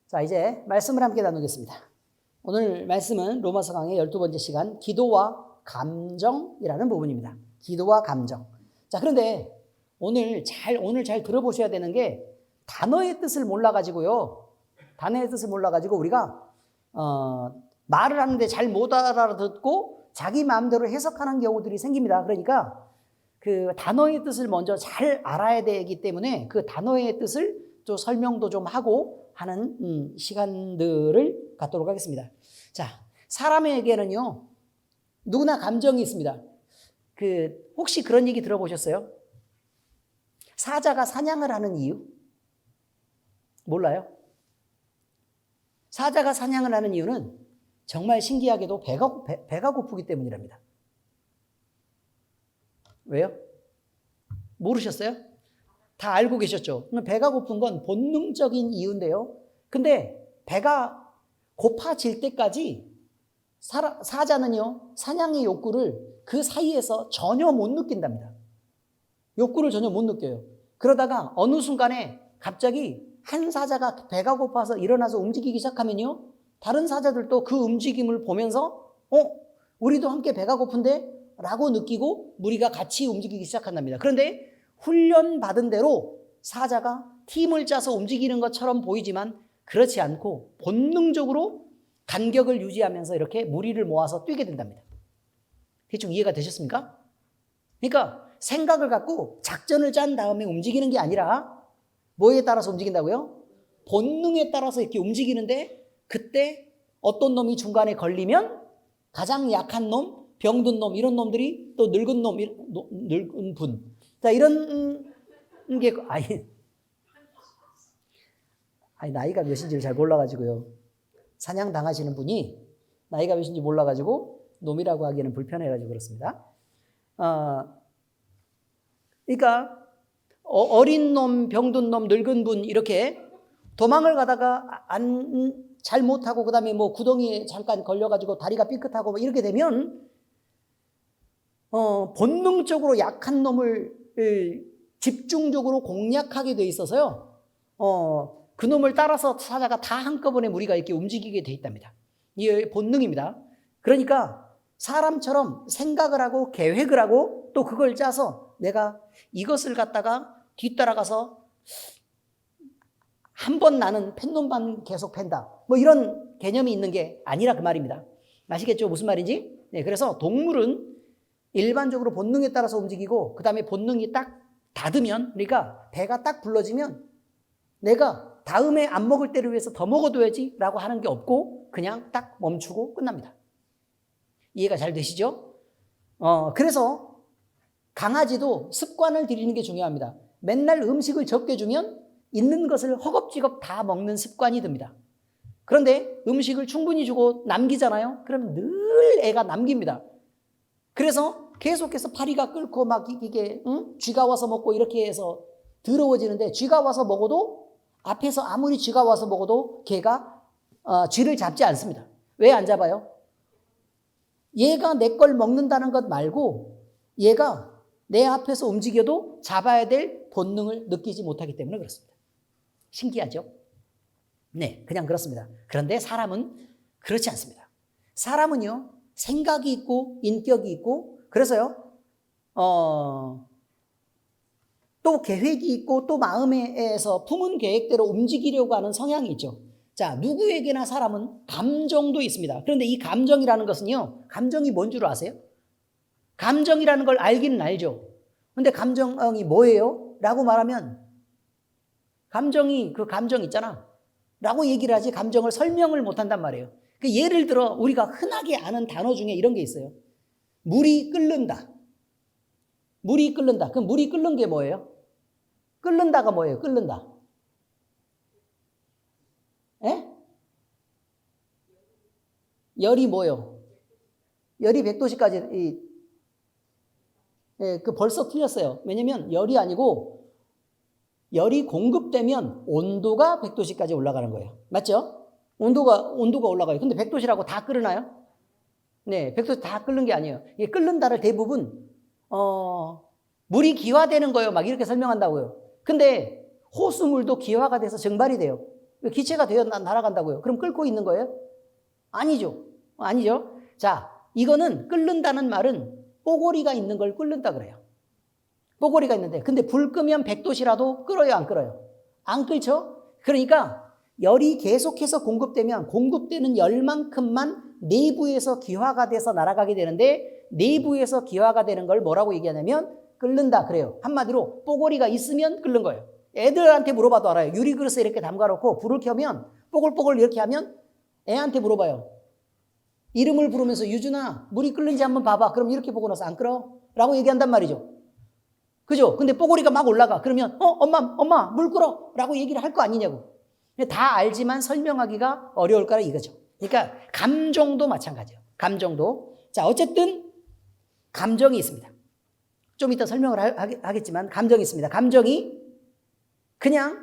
자, 이제 말씀을 함께 나누겠습니다. 오늘 말씀은 로마서 강의 12번째 시간 기도와 감정이라는 부분입니다. 기도와 감정. 자, 그런데 오늘 잘 들어보셔야 되는 게 단어의 뜻을 몰라가지고요. 단어의 뜻을 몰라가지고 우리가 말을 하는데 잘 못 알아듣고 자기 마음대로 해석하는 경우들이 생깁니다. 그러니까 그 단어의 뜻을 먼저 잘 알아야 되기 때문에 그 단어의 뜻을 또 설명도 좀 하고 하는 시간들을 갖도록 하겠습니다. 자, 사람에게는요, 누구나 감정이 있습니다. 혹시 그런 얘기 들어보셨어요? 사자가 사냥을 하는 이유? 몰라요? 사자가 사냥을 하는 이유는 정말 신기하게도 배가 고프기 때문이랍니다. 왜요? 모르셨어요? 다 알고 계셨죠? 배가 고픈 건 본능적인 이유인데요. 근데 배가 고파질 때까지 사자는요, 사냥의 욕구를 그 사이에서 전혀 못 느낀답니다. 욕구를 전혀 못 느껴요. 그러다가 어느 순간에 갑자기 한 사자가 배가 고파서 일어나서 움직이기 시작하면요, 다른 사자들도 그 움직임을 보면서 우리도 함께 배가 고픈데? 라고 느끼고 무리가 같이 움직이기 시작한답니다. 그런데 훈련받은 대로 사자가 팀을 짜서 움직이는 것처럼 보이지만 그렇지 않고 본능적으로 간격을 유지하면서 이렇게 무리를 모아서 뛰게 된답니다. 대충 이해가 되셨습니까? 그러니까 생각을 갖고 작전을 짠 다음에 움직이는 게 아니라 뭐에 따라서 움직인다고요? 본능에 따라서 이렇게 움직이는데 그때 어떤 놈이 중간에 걸리면 가장 약한 놈, 병든 놈, 이런 놈들이 또 늙은 놈, 늙은 분. 자, 이런 게, 나이가 몇인지를 잘 몰라가지고요. 사냥 당하시는 분이 나이가 몇인지 몰라가지고 놈이라고 하기에는 불편해가지고 그렇습니다. 그러니까 어린 놈, 병든 놈, 늙은 분 이렇게 도망을 가다가 잘 못하고 그 다음에 뭐 구덩이에 잠깐 걸려가지고 다리가 삐끗하고 뭐 이렇게 되면 본능적으로 약한 놈을 집중적으로 공략하게 돼 있어서요. 그 놈을 따라서 사자가 다 한꺼번에 무리가 이렇게 움직이게 돼 있답니다. 이게 본능입니다. 그러니까 사람처럼 생각을 하고 계획을 하고 또 그걸 짜서 내가 이것을 갖다가 뒤따라가서 한 번 나는 팬 놈만 계속 팬다. 뭐 이런 개념이 있는 게 아니라 그 말입니다. 아시겠죠? 무슨 말인지? 네, 그래서 동물은 일반적으로 본능에 따라서 움직이고 그 다음에 본능이 딱 닫으면, 그러니까 배가 딱 불러지면 내가 다음에 안 먹을 때를 위해서 더 먹어둬야지 라고 하는 게 없고 그냥 딱 멈추고 끝납니다. 이해가 잘 되시죠? 그래서 강아지도 습관을 들이는 게 중요합니다. 맨날 음식을 적게 주면 있는 것을 허겁지겁 다 먹는 습관이 듭니다. 그런데 음식을 충분히 주고 남기잖아요? 그러면 늘 애가 남깁니다. 그래서 계속해서 파리가 끓고 막 이게 쥐가 와서 먹고 이렇게 해서 더러워지는데, 쥐가 와서 먹어도 앞에서 아무리 쥐가 와서 먹어도 걔가 쥐를 잡지 않습니다. 왜 안 잡아요? 얘가 내 걸 먹는다는 것 말고 얘가 내 앞에서 움직여도 잡아야 될 본능을 느끼지 못하기 때문에 그렇습니다. 신기하죠? 네, 그냥 그렇습니다. 그런데 사람은 그렇지 않습니다. 사람은요, 생각이 있고 인격이 있고, 그래서요 또 계획이 있고 또 마음에서 품은 계획대로 움직이려고 하는 성향이 있죠. 자, 누구에게나 사람은 감정도 있습니다. 그런데 이 감정이라는 것은요, 감정이 뭔 줄 아세요? 감정이라는 걸 알기는 알죠. 근데 감정이 뭐예요? 라고 말하면 감정이 그 감정 있잖아 라고 얘기를 하지 감정을 설명을 못한단 말이에요. 예를 들어 우리가 흔하게 아는 단어 중에 이런 게 있어요. 물이 끓는다. 물이 끓는다. 그럼 물이 끓는 게 뭐예요? 끓는다가 뭐예요? 끓는다. 에? 열이 뭐예요? 열이 100도씨까지 벌써 틀렸어요. 왜냐면 열이 아니고 열이 공급되면 온도가 100도씨까지 올라가는 거예요. 맞죠? 온도가 올라가요. 근데 100도씨라고 다 끓으나요? 네, 100도씨 다 끓는 게 아니에요. 이게 끓는다를 대부분 물이 기화되는 거예요. 막 이렇게 설명한다고요. 근데 호수물도 기화가 돼서 증발이 돼요. 기체가 되어 날아간다고요. 그럼 끓고 있는 거예요? 아니죠. 아니죠. 자, 이거는 끓는다는 말은 뽀고리가 있는 걸 끓는다 그래요. 뽀고리가 있는데, 근데 불 끄면 100도씨라도 끓어요, 안 끓어요? 안 끓죠? 그러니까 열이 계속해서 공급되면 공급되는 열만큼만 내부에서 기화가 돼서 날아가게 되는데, 내부에서 기화가 되는 걸 뭐라고 얘기하냐면 끓는다 그래요. 한마디로 뽀고리가 있으면 끓는 거예요. 애들한테 물어봐도 알아요. 유리그릇에 이렇게 담가놓고 불을 켜면 뽀글뽀글 이렇게 하면 애한테 물어봐요. 이름을 부르면서 유준아 물이 끓는지 한번 봐봐. 그럼 이렇게 보고 나서 안 끓어? 라고 얘기한단 말이죠. 그죠? 근데 뽀고리가 막 올라가. 그러면 엄마 물 끓어 라고 얘기를 할 거 아니냐고. 다 알지만 설명하기가 어려울 거라 이거죠. 그러니까 감정도 마찬가지예요. 감정도. 자, 어쨌든 감정이 있습니다. 좀 이따 설명을 하겠지만 감정이 있습니다. 감정이 그냥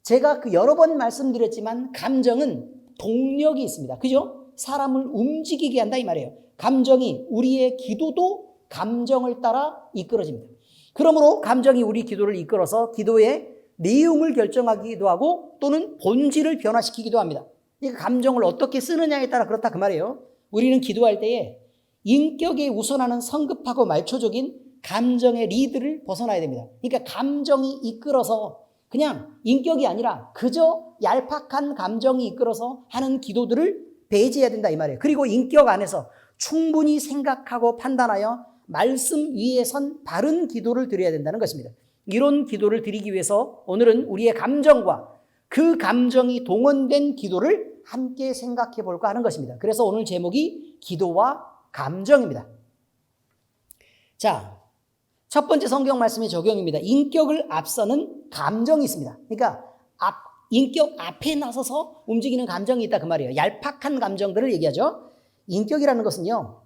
제가 여러 번 말씀드렸지만 감정은 동력이 있습니다. 그죠? 사람을 움직이게 한다 이 말이에요. 감정이 우리의 기도도 감정을 따라 이끌어집니다. 그러므로 감정이 우리 기도를 이끌어서 기도의 내용을 결정하기도 하고 또는 본질을 변화시키기도 합니다. 이 감정을 어떻게 쓰느냐에 따라 그렇다 그 말이에요. 우리는 기도할 때에 인격에 우선하는 성급하고 말초적인 감정의 리드를 벗어나야 됩니다. 그러니까 감정이 이끌어서 그냥 인격이 아니라 그저 얄팍한 감정이 이끌어서 하는 기도들을 배제해야 된다 이 말이에요. 그리고 인격 안에서 충분히 생각하고 판단하여 말씀 위에 선 바른 기도를 드려야 된다는 것입니다. 이런 기도를 드리기 위해서 오늘은 우리의 감정과 그 감정이 동원된 기도를 함께 생각해 볼까 하는 것입니다. 그래서 오늘 제목이 기도와 감정입니다. 자, 첫 번째 성경 말씀의 적용입니다. 인격을 앞서는 감정이 있습니다. 그러니까 인격 앞에 나서서 움직이는 감정이 있다 그 말이에요. 얄팍한 감정들을 얘기하죠. 인격이라는 것은요,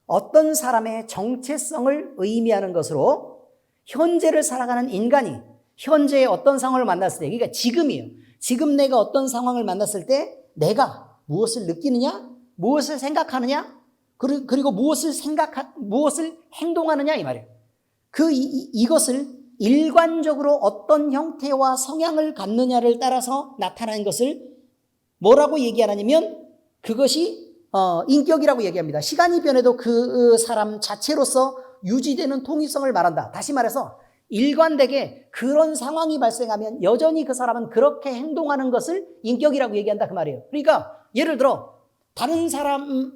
어떤 사람의 정체성을 의미하는 것으로 현재를 살아가는 인간이 현재의 어떤 상황을 만났을 때, 그러니까 지금이에요. 지금 내가 어떤 상황을 만났을 때 내가 무엇을 느끼느냐, 무엇을 생각하느냐, 그리고 무엇을 행동하느냐 이 말이에요. 이것을 일관적으로 어떤 형태와 성향을 갖느냐를 따라서 나타나는 것을 뭐라고 얘기하냐면 그것이 인격이라고 얘기합니다. 시간이 변해도 그 사람 자체로서 유지되는 통일성을 말한다. 다시 말해서 일관되게 그런 상황이 발생하면 여전히 그 사람은 그렇게 행동하는 것을 인격이라고 얘기한다 그 말이에요. 그러니까 예를 들어 다른 사람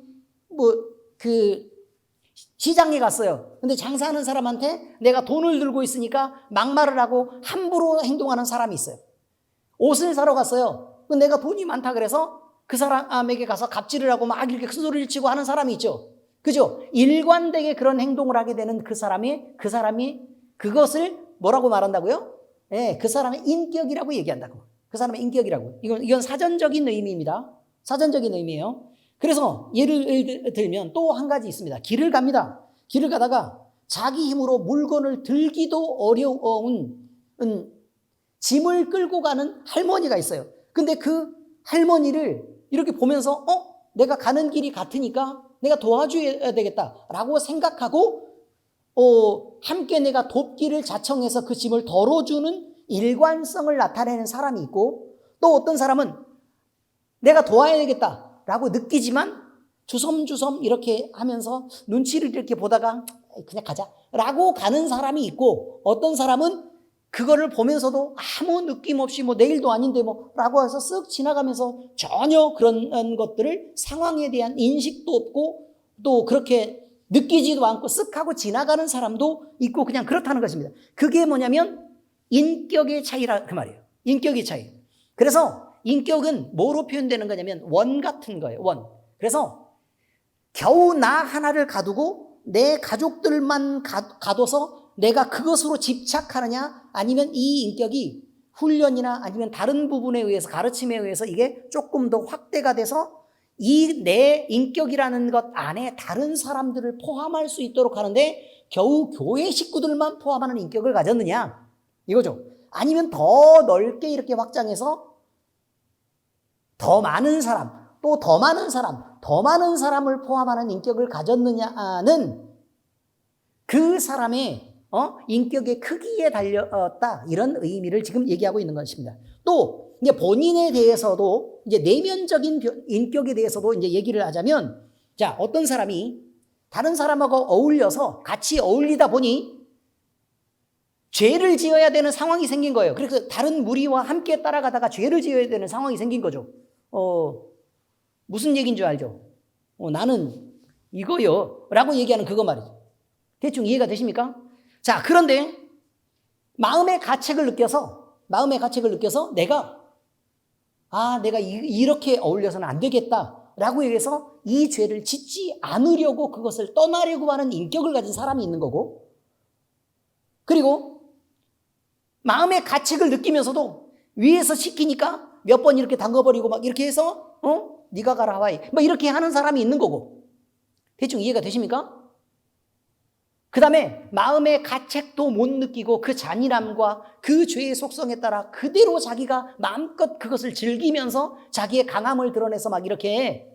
시장에 갔어요. 근데 장사하는 사람한테 내가 돈을 들고 있으니까 막말을 하고 함부로 행동하는 사람이 있어요. 옷을 사러 갔어요. 내가 돈이 많다 그래서 그 사람에게 가서 갑질을 하고 막 이렇게 큰 소리를 치고 하는 사람이 있죠. 그죠? 일관되게 그런 행동을 하게 되는 그 사람이 그것을 뭐라고 말한다고요? 네, 그 사람의 인격이라고 얘기한다고. 그 사람의 인격이라고. 이건 사전적인 의미입니다. 사전적인 의미예요. 그래서 예를 들면 또 한 가지 있습니다. 길을 갑니다. 길을 가다가 자기 힘으로 물건을 들기도 어려운 짐을 끌고 가는 할머니가 있어요. 근데 그 할머니를 이렇게 보면서 내가 가는 길이 같으니까 내가 도와줘야 되겠다라고 생각하고 함께 내가 돕기를 자청해서 그 짐을 덜어주는 일관성을 나타내는 사람이 있고, 또 어떤 사람은 내가 도와야 되겠다라고 느끼지만 주섬주섬 이렇게 하면서 눈치를 이렇게 보다가 그냥 가자라고 가는 사람이 있고, 어떤 사람은 그거를 보면서도 아무 느낌 없이 내일도 아닌데 라고 해서 쓱 지나가면서 전혀 그런 것들을 상황에 대한 인식도 없고 또 그렇게 느끼지도 않고 쓱 하고 지나가는 사람도 있고 그냥 그렇다는 것입니다. 그게 뭐냐면 인격의 차이라 그 말이에요. 인격의 차이. 그래서 인격은 뭐로 표현되는 거냐면 원 같은 거예요. 원. 그래서 겨우 나 하나를 가두고 내 가족들만 가둬서 내가 그것으로 집착하느냐, 아니면 이 인격이 훈련이나 아니면 다른 부분에 의해서, 가르침에 의해서 이게 조금 더 확대가 돼서 이 내 인격이라는 것 안에 다른 사람들을 포함할 수 있도록 하는데 겨우 교회 식구들만 포함하는 인격을 가졌느냐 이거죠. 아니면 더 넓게 이렇게 확장해서 더 많은 사람, 또 더 많은 사람을 포함하는 인격을 가졌느냐는 그 사람의 인격의 크기에 달렸다, 이런 의미를 지금 얘기하고 있는 것입니다. 또 이제 본인에 대해서도 이제 내면적인 인격에 대해서도 이제 얘기를 하자면, 자, 어떤 사람이 다른 사람하고 어울려서 같이 어울리다 보니 죄를 지어야 되는 상황이 생긴 거예요. 그래서 다른 무리와 함께 따라가다가 죄를 지어야 되는 상황이 생긴 거죠. 무슨 얘기인 줄 알죠? 나는 이거요 라고 얘기하는 그거 말이죠. 대충 이해가 되십니까? 자, 그런데 마음의 가책을 느껴서 내가 이렇게 어울려서는 안 되겠다 라고 해서 이 죄를 짓지 않으려고 그것을 떠나려고 하는 인격을 가진 사람이 있는 거고, 그리고 마음의 가책을 느끼면서도 위에서 시키니까 몇 번 이렇게 담궈버리고 막 이렇게 해서 네가 가라 하와이 뭐 이렇게 하는 사람이 있는 거고. 대충 이해가 되십니까? 그 다음에 마음의 가책도 못 느끼고 그 잔인함과 그 죄의 속성에 따라 그대로 자기가 마음껏 그것을 즐기면서 자기의 강함을 드러내서 막 이렇게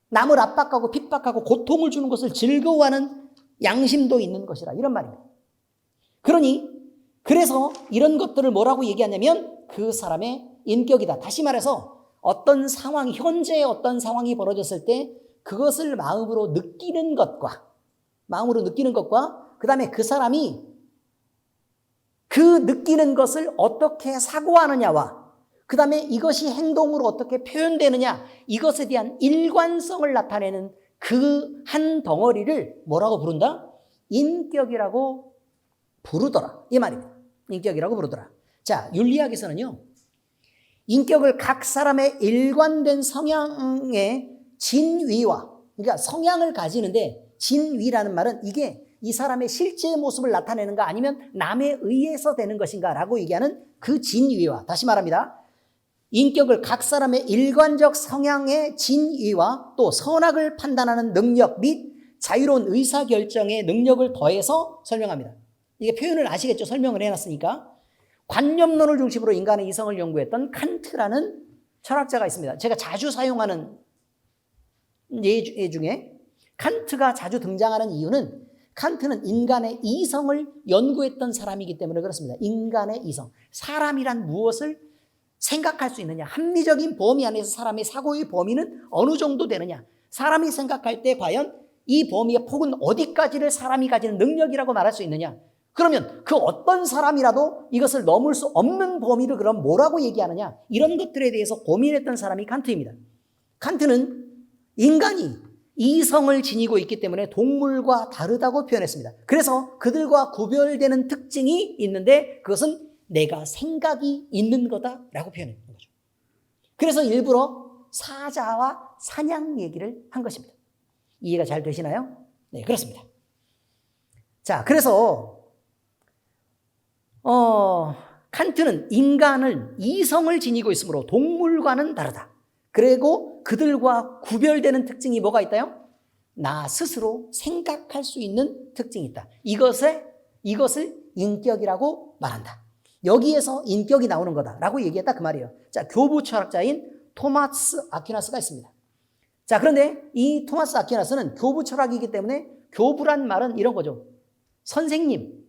남을 압박하고 핍박하고 고통을 주는 것을 즐거워하는 양심도 있는 것이라, 이런 말입니다. 그래서 이런 것들을 뭐라고 얘기하냐면 그 사람의 인격이다. 다시 말해서 어떤 상황, 현재 어떤 상황이 벌어졌을 때 그것을 마음으로 느끼는 것과 그 다음에 그 사람이 그 느끼는 것을 어떻게 사고하느냐와 그 다음에 이것이 행동으로 어떻게 표현되느냐, 이것에 대한 일관성을 나타내는 그 한 덩어리를 뭐라고 부른다? 인격이라고 부르더라, 이 말입니다. 인격이라고 부르더라. 자, 윤리학에서는요, 인격을 각 사람의 일관된 성향의 진위와, 그러니까 성향을 가지는데, 진위라는 말은 이게 이 사람의 실제 모습을 나타내는가 아니면 남에 의해서 되는 것인가 라고 얘기하는 그 진위와, 다시 말합니다, 인격을 각 사람의 일관적 성향의 진위와 또 선악을 판단하는 능력 및 자유로운 의사결정의 능력을 더해서 설명합니다. 이게 표현을 아시겠죠? 설명을 해놨으니까. 관념론을 중심으로 인간의 이성을 연구했던 칸트라는 철학자가 있습니다. 제가 자주 사용하는 예 중에 칸트가 자주 등장하는 이유는, 칸트는 인간의 이성을 연구했던 사람이기 때문에 그렇습니다. 인간의 이성. 사람이란 무엇을 생각할 수 있느냐, 합리적인 범위 안에서 사람의 사고의 범위는 어느 정도 되느냐, 사람이 생각할 때 과연 이 범위의 폭은 어디까지를 사람이 가지는 능력이라고 말할 수 있느냐, 그러면 그 어떤 사람이라도 이것을 넘을 수 없는 범위를 그럼 뭐라고 얘기하느냐, 이런 것들에 대해서 고민했던 사람이 칸트입니다. 칸트는 인간이 이성을 지니고 있기 때문에 동물과 다르다고 표현했습니다. 그래서 그들과 구별되는 특징이 있는데 그것은 내가 생각이 있는 거다라고 표현했던 거죠. 그래서 일부러 사자와 사냥 얘기를 한 것입니다. 이해가 잘 되시나요? 네, 그렇습니다. 자, 그래서 칸트는 인간은 이성을 지니고 있으므로 동물과는 다르다. 그리고 그들과 구별되는 특징이 뭐가 있다요? 나 스스로 생각할 수 있는 특징이 있다. 이것을 인격이라고 말한다. 여기에서 인격이 나오는 거다라고 얘기했다 그 말이에요. 자, 교부 철학자인 토마스 아퀴나스가 있습니다. 자, 그런데 이 토마스 아퀴나스는 교부 철학이기 때문에 교부란 말은 이런 거죠. 선생님.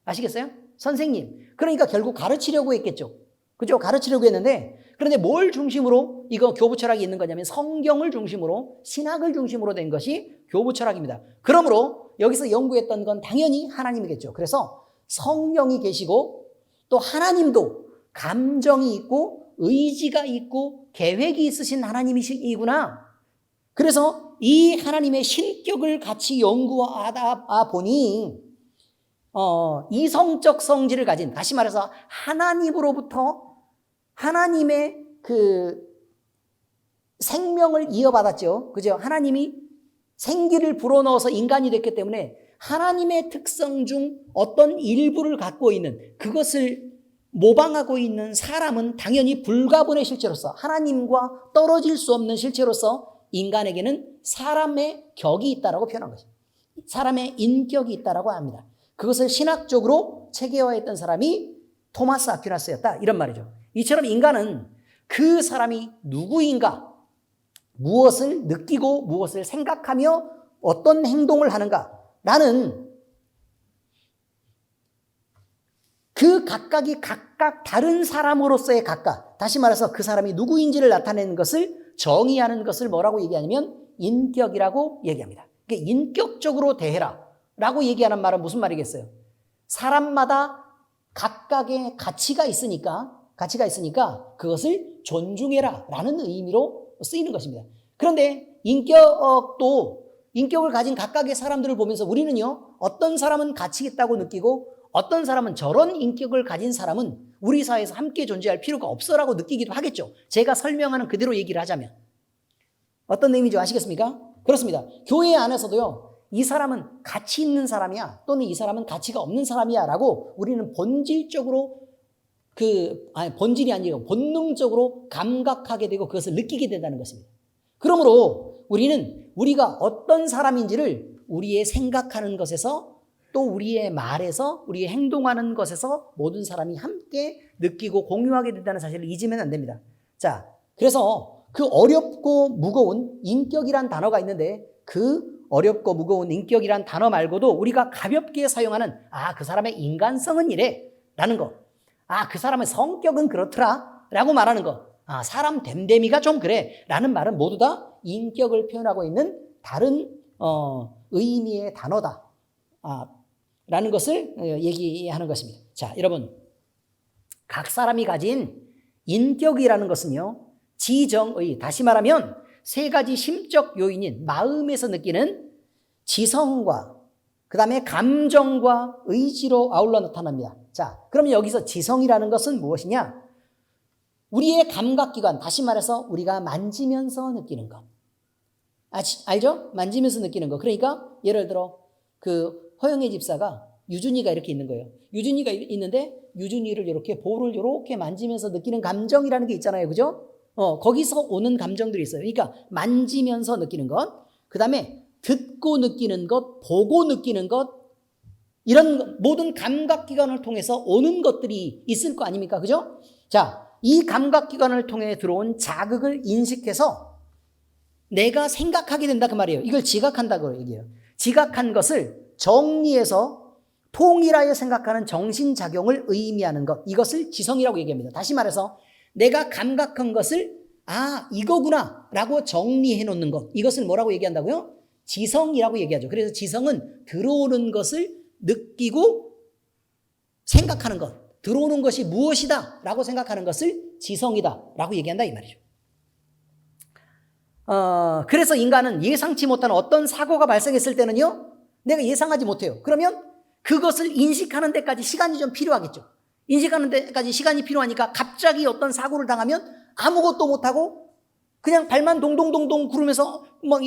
아시겠어요? 선생님. 그러니까 결국 가르치려고 했겠죠. 그죠? 가르치려고 했는데, 그런데 뭘 중심으로 이거 교부 철학이 있는 거냐면 성경을 중심으로, 신학을 중심으로 된 것이 교부 철학입니다. 그러므로 여기서 연구했던 건 당연히 하나님이겠죠. 그래서 성령이 계시고 또 하나님도 감정이 있고 의지가 있고 계획이 있으신 하나님이시구나. 그래서 이 하나님의 신격을 같이 연구하다 보니 이성적 성질을 가진, 다시 말해서 하나님으로부터 하나님의 그 생명을 이어받았죠. 그죠? 하나님이 생기를 불어넣어서 인간이 됐기 때문에 하나님의 특성 중 어떤 일부를 갖고 있는, 그것을 모방하고 있는 사람은 당연히 불가분의 실체로서, 하나님과 떨어질 수 없는 실체로서 인간에게는 사람의 격이 있다라고 표현한 것입니다. 사람의 인격이 있다라고 합니다. 그것을 신학적으로 체계화했던 사람이 토마스 아퀴나스였다, 이런 말이죠. 이처럼 인간은 그 사람이 누구인가, 무엇을 느끼고 무엇을 생각하며 어떤 행동을 하는가 라는 그 각각이 각각 다른 사람으로서의 각각, 다시 말해서 그 사람이 누구인지를 나타내는 것을 정의하는 것을 뭐라고 얘기하냐면 인격이라고 얘기합니다. 그러니까 인격적으로 대해라 라고 얘기하는 말은 무슨 말이겠어요? 사람마다 각각의 가치가 있으니까 그것을 존중해라 라는 의미로 쓰이는 것입니다. 그런데 인격을 가진 각각의 사람들을 보면서 우리는요, 어떤 사람은 가치 있다고 느끼고 어떤 사람은 저런 인격을 가진 사람은 우리 사회에서 함께 존재할 필요가 없어라고 느끼기도 하겠죠. 제가 설명하는 그대로 얘기를 하자면. 어떤 의미인지 아시겠습니까? 그렇습니다. 교회 안에서도요, 이 사람은 가치 있는 사람이야 또는 이 사람은 가치가 없는 사람이야 라고 우리는 본질적으로 본질이 아니고 본능적으로 감각하게 되고 그것을 느끼게 된다는 것입니다. 그러므로 우리는 우리가 어떤 사람인지를 우리의 생각하는 것에서 또 우리의 말에서 우리의 행동하는 것에서 모든 사람이 함께 느끼고 공유하게 된다는 사실을 잊으면 안 됩니다. 자, 그래서 그 어렵고 무거운 인격이란 단어가 있는데 그 어렵고 무거운 인격이란 단어 말고도 우리가 가볍게 사용하는 그 사람의 인간성은 이래 라는 거, 그 사람의 성격은 그렇더라 라고 말하는 거, 사람 됨됨이가 좀 그래 라는 말은 모두 다 인격을 표현하고 있는 다른 의미의 단어다 라는 것을 얘기하는 것입니다. 자, 여러분, 각 사람이 가진 인격이라는 것은요, 지정의, 다시 말하면 세 가지 심적 요인인 마음에서 느끼는 지성과 그 다음에 감정과 의지로 아울러 나타납니다. 자, 그러면 여기서 지성이라는 것은 무엇이냐? 우리의 감각기관, 다시 말해서 우리가 만지면서 느끼는 것. 알죠? 만지면서 느끼는 것. 그러니까 예를 들어 허영애 집사가 유준이가 이렇게 있는 거예요. 유준이가 있는데 유준이를 이렇게 볼을 이렇게 만지면서 느끼는 감정이라는 게 있잖아요. 그죠? 거기서 오는 감정들이 있어요. 그러니까 만지면서 느끼는 것, 그 다음에 듣고 느끼는 것, 보고 느끼는 것, 이런 모든 감각기관을 통해서 오는 것들이 있을 거 아닙니까? 그죠? 자, 이 감각기관을 통해 들어온 자극을 인식해서 내가 생각하게 된다 그 말이에요. 이걸 지각한다고 얘기해요. 지각한 것을 정리해서 통일하여 생각하는 정신작용을 의미하는 것, 이것을 지성이라고 얘기합니다. 다시 말해서 내가 감각한 것을 이거구나 라고 정리해 놓는 것, 이것을 뭐라고 얘기한다고요? 지성이라고 얘기하죠. 그래서 지성은 들어오는 것을 느끼고 생각하는 것, 들어오는 것이 무엇이다 라고 생각하는 것을 지성이다 라고 얘기한다 이 말이죠. 그래서 인간은 예상치 못한 어떤 사고가 발생했을 때는요, 내가 예상하지 못해요. 그러면 그것을 인식하는 데까지 시간이 좀 필요하겠죠. 인식하는 데까지 시간이 필요하니까 갑자기 어떤 사고를 당하면 아무것도 못하고 그냥 발만 동동동동 구르면서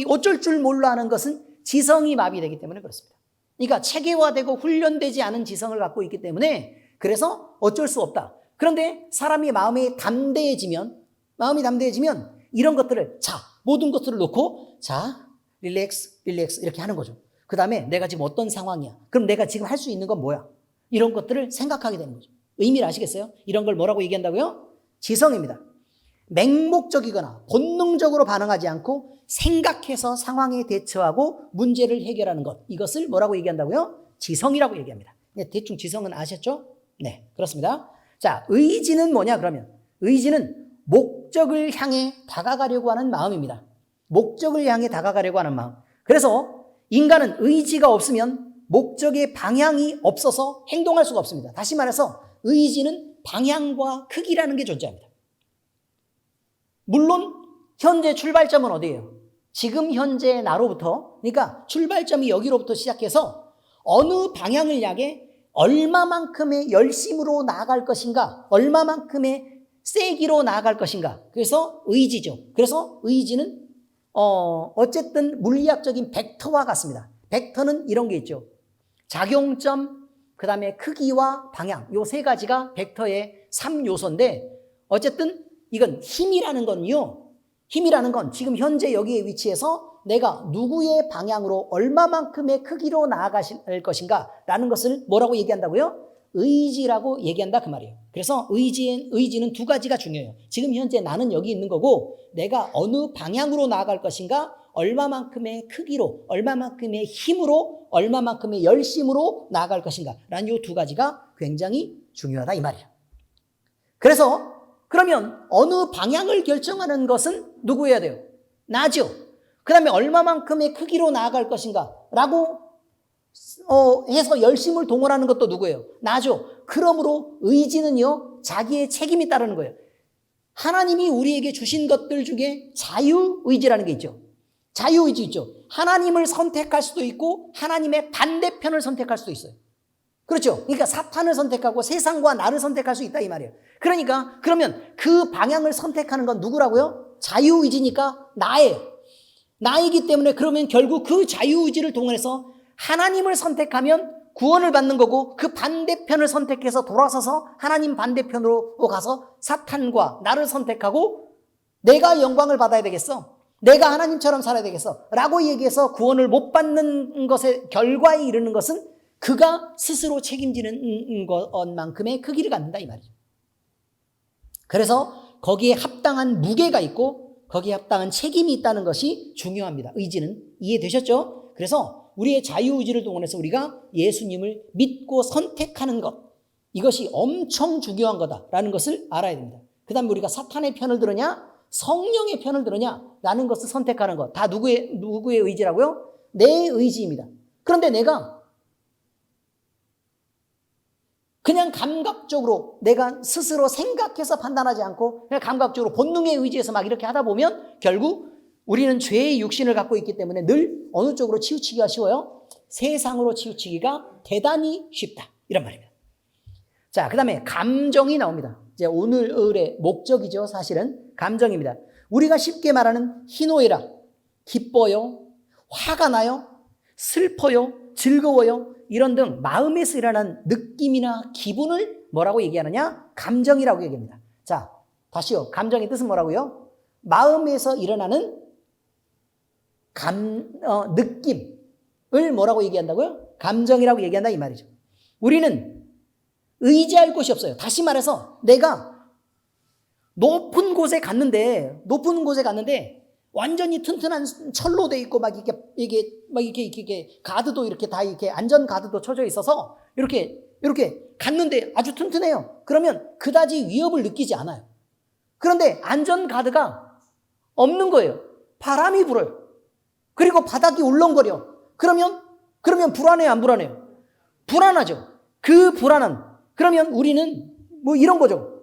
어쩔 줄 몰라 하는 것은 지성이 마비되기 때문에 그렇습니다. 그러니까 체계화되고 훈련되지 않은 지성을 갖고 있기 때문에 그래서 어쩔 수 없다. 그런데 사람이 마음이 담대해지면 이런 것들을 모든 것들을 놓고 릴렉스 이렇게 하는 거죠. 그 다음에 내가 지금 어떤 상황이야? 그럼 내가 지금 할 수 있는 건 뭐야? 이런 것들을 생각하게 되는 거죠. 의미를 아시겠어요? 이런 걸 뭐라고 얘기한다고요? 지성입니다. 맹목적이거나 본능적으로 반응하지 않고 생각해서 상황에 대처하고 문제를 해결하는 것, 이것을 뭐라고 얘기한다고요? 지성이라고 얘기합니다. 대충 지성은 아셨죠? 네, 그렇습니다. 자, 의지는 뭐냐 그러면? 의지는 목적을 향해 다가가려고 하는 마음입니다. 목적을 향해 다가가려고 하는 마음. 그래서 인간은 의지가 없으면 목적의 방향이 없어서 행동할 수가 없습니다. 다시 말해서 의지는 방향과 크기라는 게 존재합니다. 물론 현재 출발점은 어디예요? 지금 현재 나로부터, 그러니까 출발점이 여기로부터 시작해서 어느 방향을 향해 얼마만큼의 열심으로 나아갈 것인가, 얼마만큼의 세기로 나아갈 것인가. 그래서 의지죠. 그래서 의지는 어쨌든 물리학적인 벡터와 같습니다. 벡터는 이런 게 있죠. 작용점, 그 다음에 크기와 방향, 요 세 가지가 벡터의 3요소인데 어쨌든 이건 힘이라는 건 지금 현재 여기에 위치해서 내가 누구의 방향으로 얼마만큼의 크기로 나아갈 것인가 라는 것을 뭐라고 얘기한다고요? 의지라고 얘기한다 그 말이에요. 그래서 의지는 두 가지가 중요해요. 지금 현재 나는 여기 있는 거고 내가 어느 방향으로 나아갈 것인가, 얼마만큼의 크기로, 얼마만큼의 힘으로, 얼마만큼의 열심으로 나아갈 것인가 라는 이 두 가지가 굉장히 중요하다 이 말이에요. 그래서 그러면 어느 방향을 결정하는 것은 누구여야 돼요? 나죠. 그 다음에 얼마만큼의 크기로 나아갈 것인가 라고 해서 열심을 동원하는 것도 누구예요? 나죠. 그러므로 의지는요, 자기의 책임이 따르는 거예요. 하나님이 우리에게 주신 것들 중에 자유의지라는 게 있죠. 자유의지 있죠. 하나님을 선택할 수도 있고 하나님의 반대편을 선택할 수도 있어요. 그렇죠. 그러니까 사탄을 선택하고 세상과 나를 선택할 수 있다 이 말이에요. 그러니까 그러면 그 방향을 선택하는 건 누구라고요? 자유의지니까 나예요. 나이기 때문에 그러면 결국 그 자유의지를 동원해서 하나님을 선택하면 구원을 받는 거고 그 반대편을 선택해서 돌아서서 하나님 반대편으로 가서 사탄과 나를 선택하고 내가 영광을 받아야 되겠어. 내가 하나님처럼 살아야 되겠어. 라고 얘기해서 구원을 못 받는 것의 결과에 이르는 것은 그가 스스로 책임지는 것만큼의 크기를 갖는다 이 말이죠. 그래서 거기에 합당한 무게가 있고 거기에 합당한 책임이 있다는 것이 중요합니다. 의지는 이해되셨죠? 그래서 우리의 자유의지를 동원해서 우리가 예수님을 믿고 선택하는 것, 이것이 엄청 중요한 거다라는 것을 알아야 됩니다. 그 다음에 우리가 사탄의 편을 들으냐 성령의 편을 들으냐 라는 것을 선택하는 것, 다 누구의 의지라고요? 내 의지입니다. 그런데 내가 그냥 감각적으로 내가 스스로 생각해서 판단하지 않고 그냥 감각적으로 본능에 의지해서 막 이렇게 하다 보면 결국 우리는 죄의 육신을 갖고 있기 때문에 늘 어느 쪽으로 치우치기가 쉬워요? 세상으로 치우치기가 대단히 쉽다 이런 말입니다. 자, 그 다음에 감정이 나옵니다. 이제 오늘의 목적이죠. 사실은 감정입니다. 우리가 쉽게 말하는 희노애락, 기뻐요, 화가 나요, 슬퍼요, 즐거워요, 이런 등 마음에서 일어나는 느낌이나 기분을 뭐라고 얘기하느냐? 감정이라고 얘기합니다. 자, 다시요. 감정의 뜻은 뭐라고요? 마음에서 일어나는 느낌을 뭐라고 얘기한다고요? 감정이라고 얘기한다 이 말이죠. 우리는 의지할 곳이 없어요. 다시 말해서 내가 높은 곳에 갔는데 완전히 튼튼한 철로 돼 있고 막 이게 가드도 이렇게 다 이렇게 안전 가드도 쳐져 있어서 이렇게 갔는데 아주 튼튼해요. 그러면 그다지 위협을 느끼지 않아요. 그런데 안전 가드가 없는 거예요. 바람이 불어요. 그리고 바닥이 울렁거려. 그러면 불안해요, 안 불안해요? 불안하죠. 그 불안한. 그러면 우리는 뭐 이런 거죠.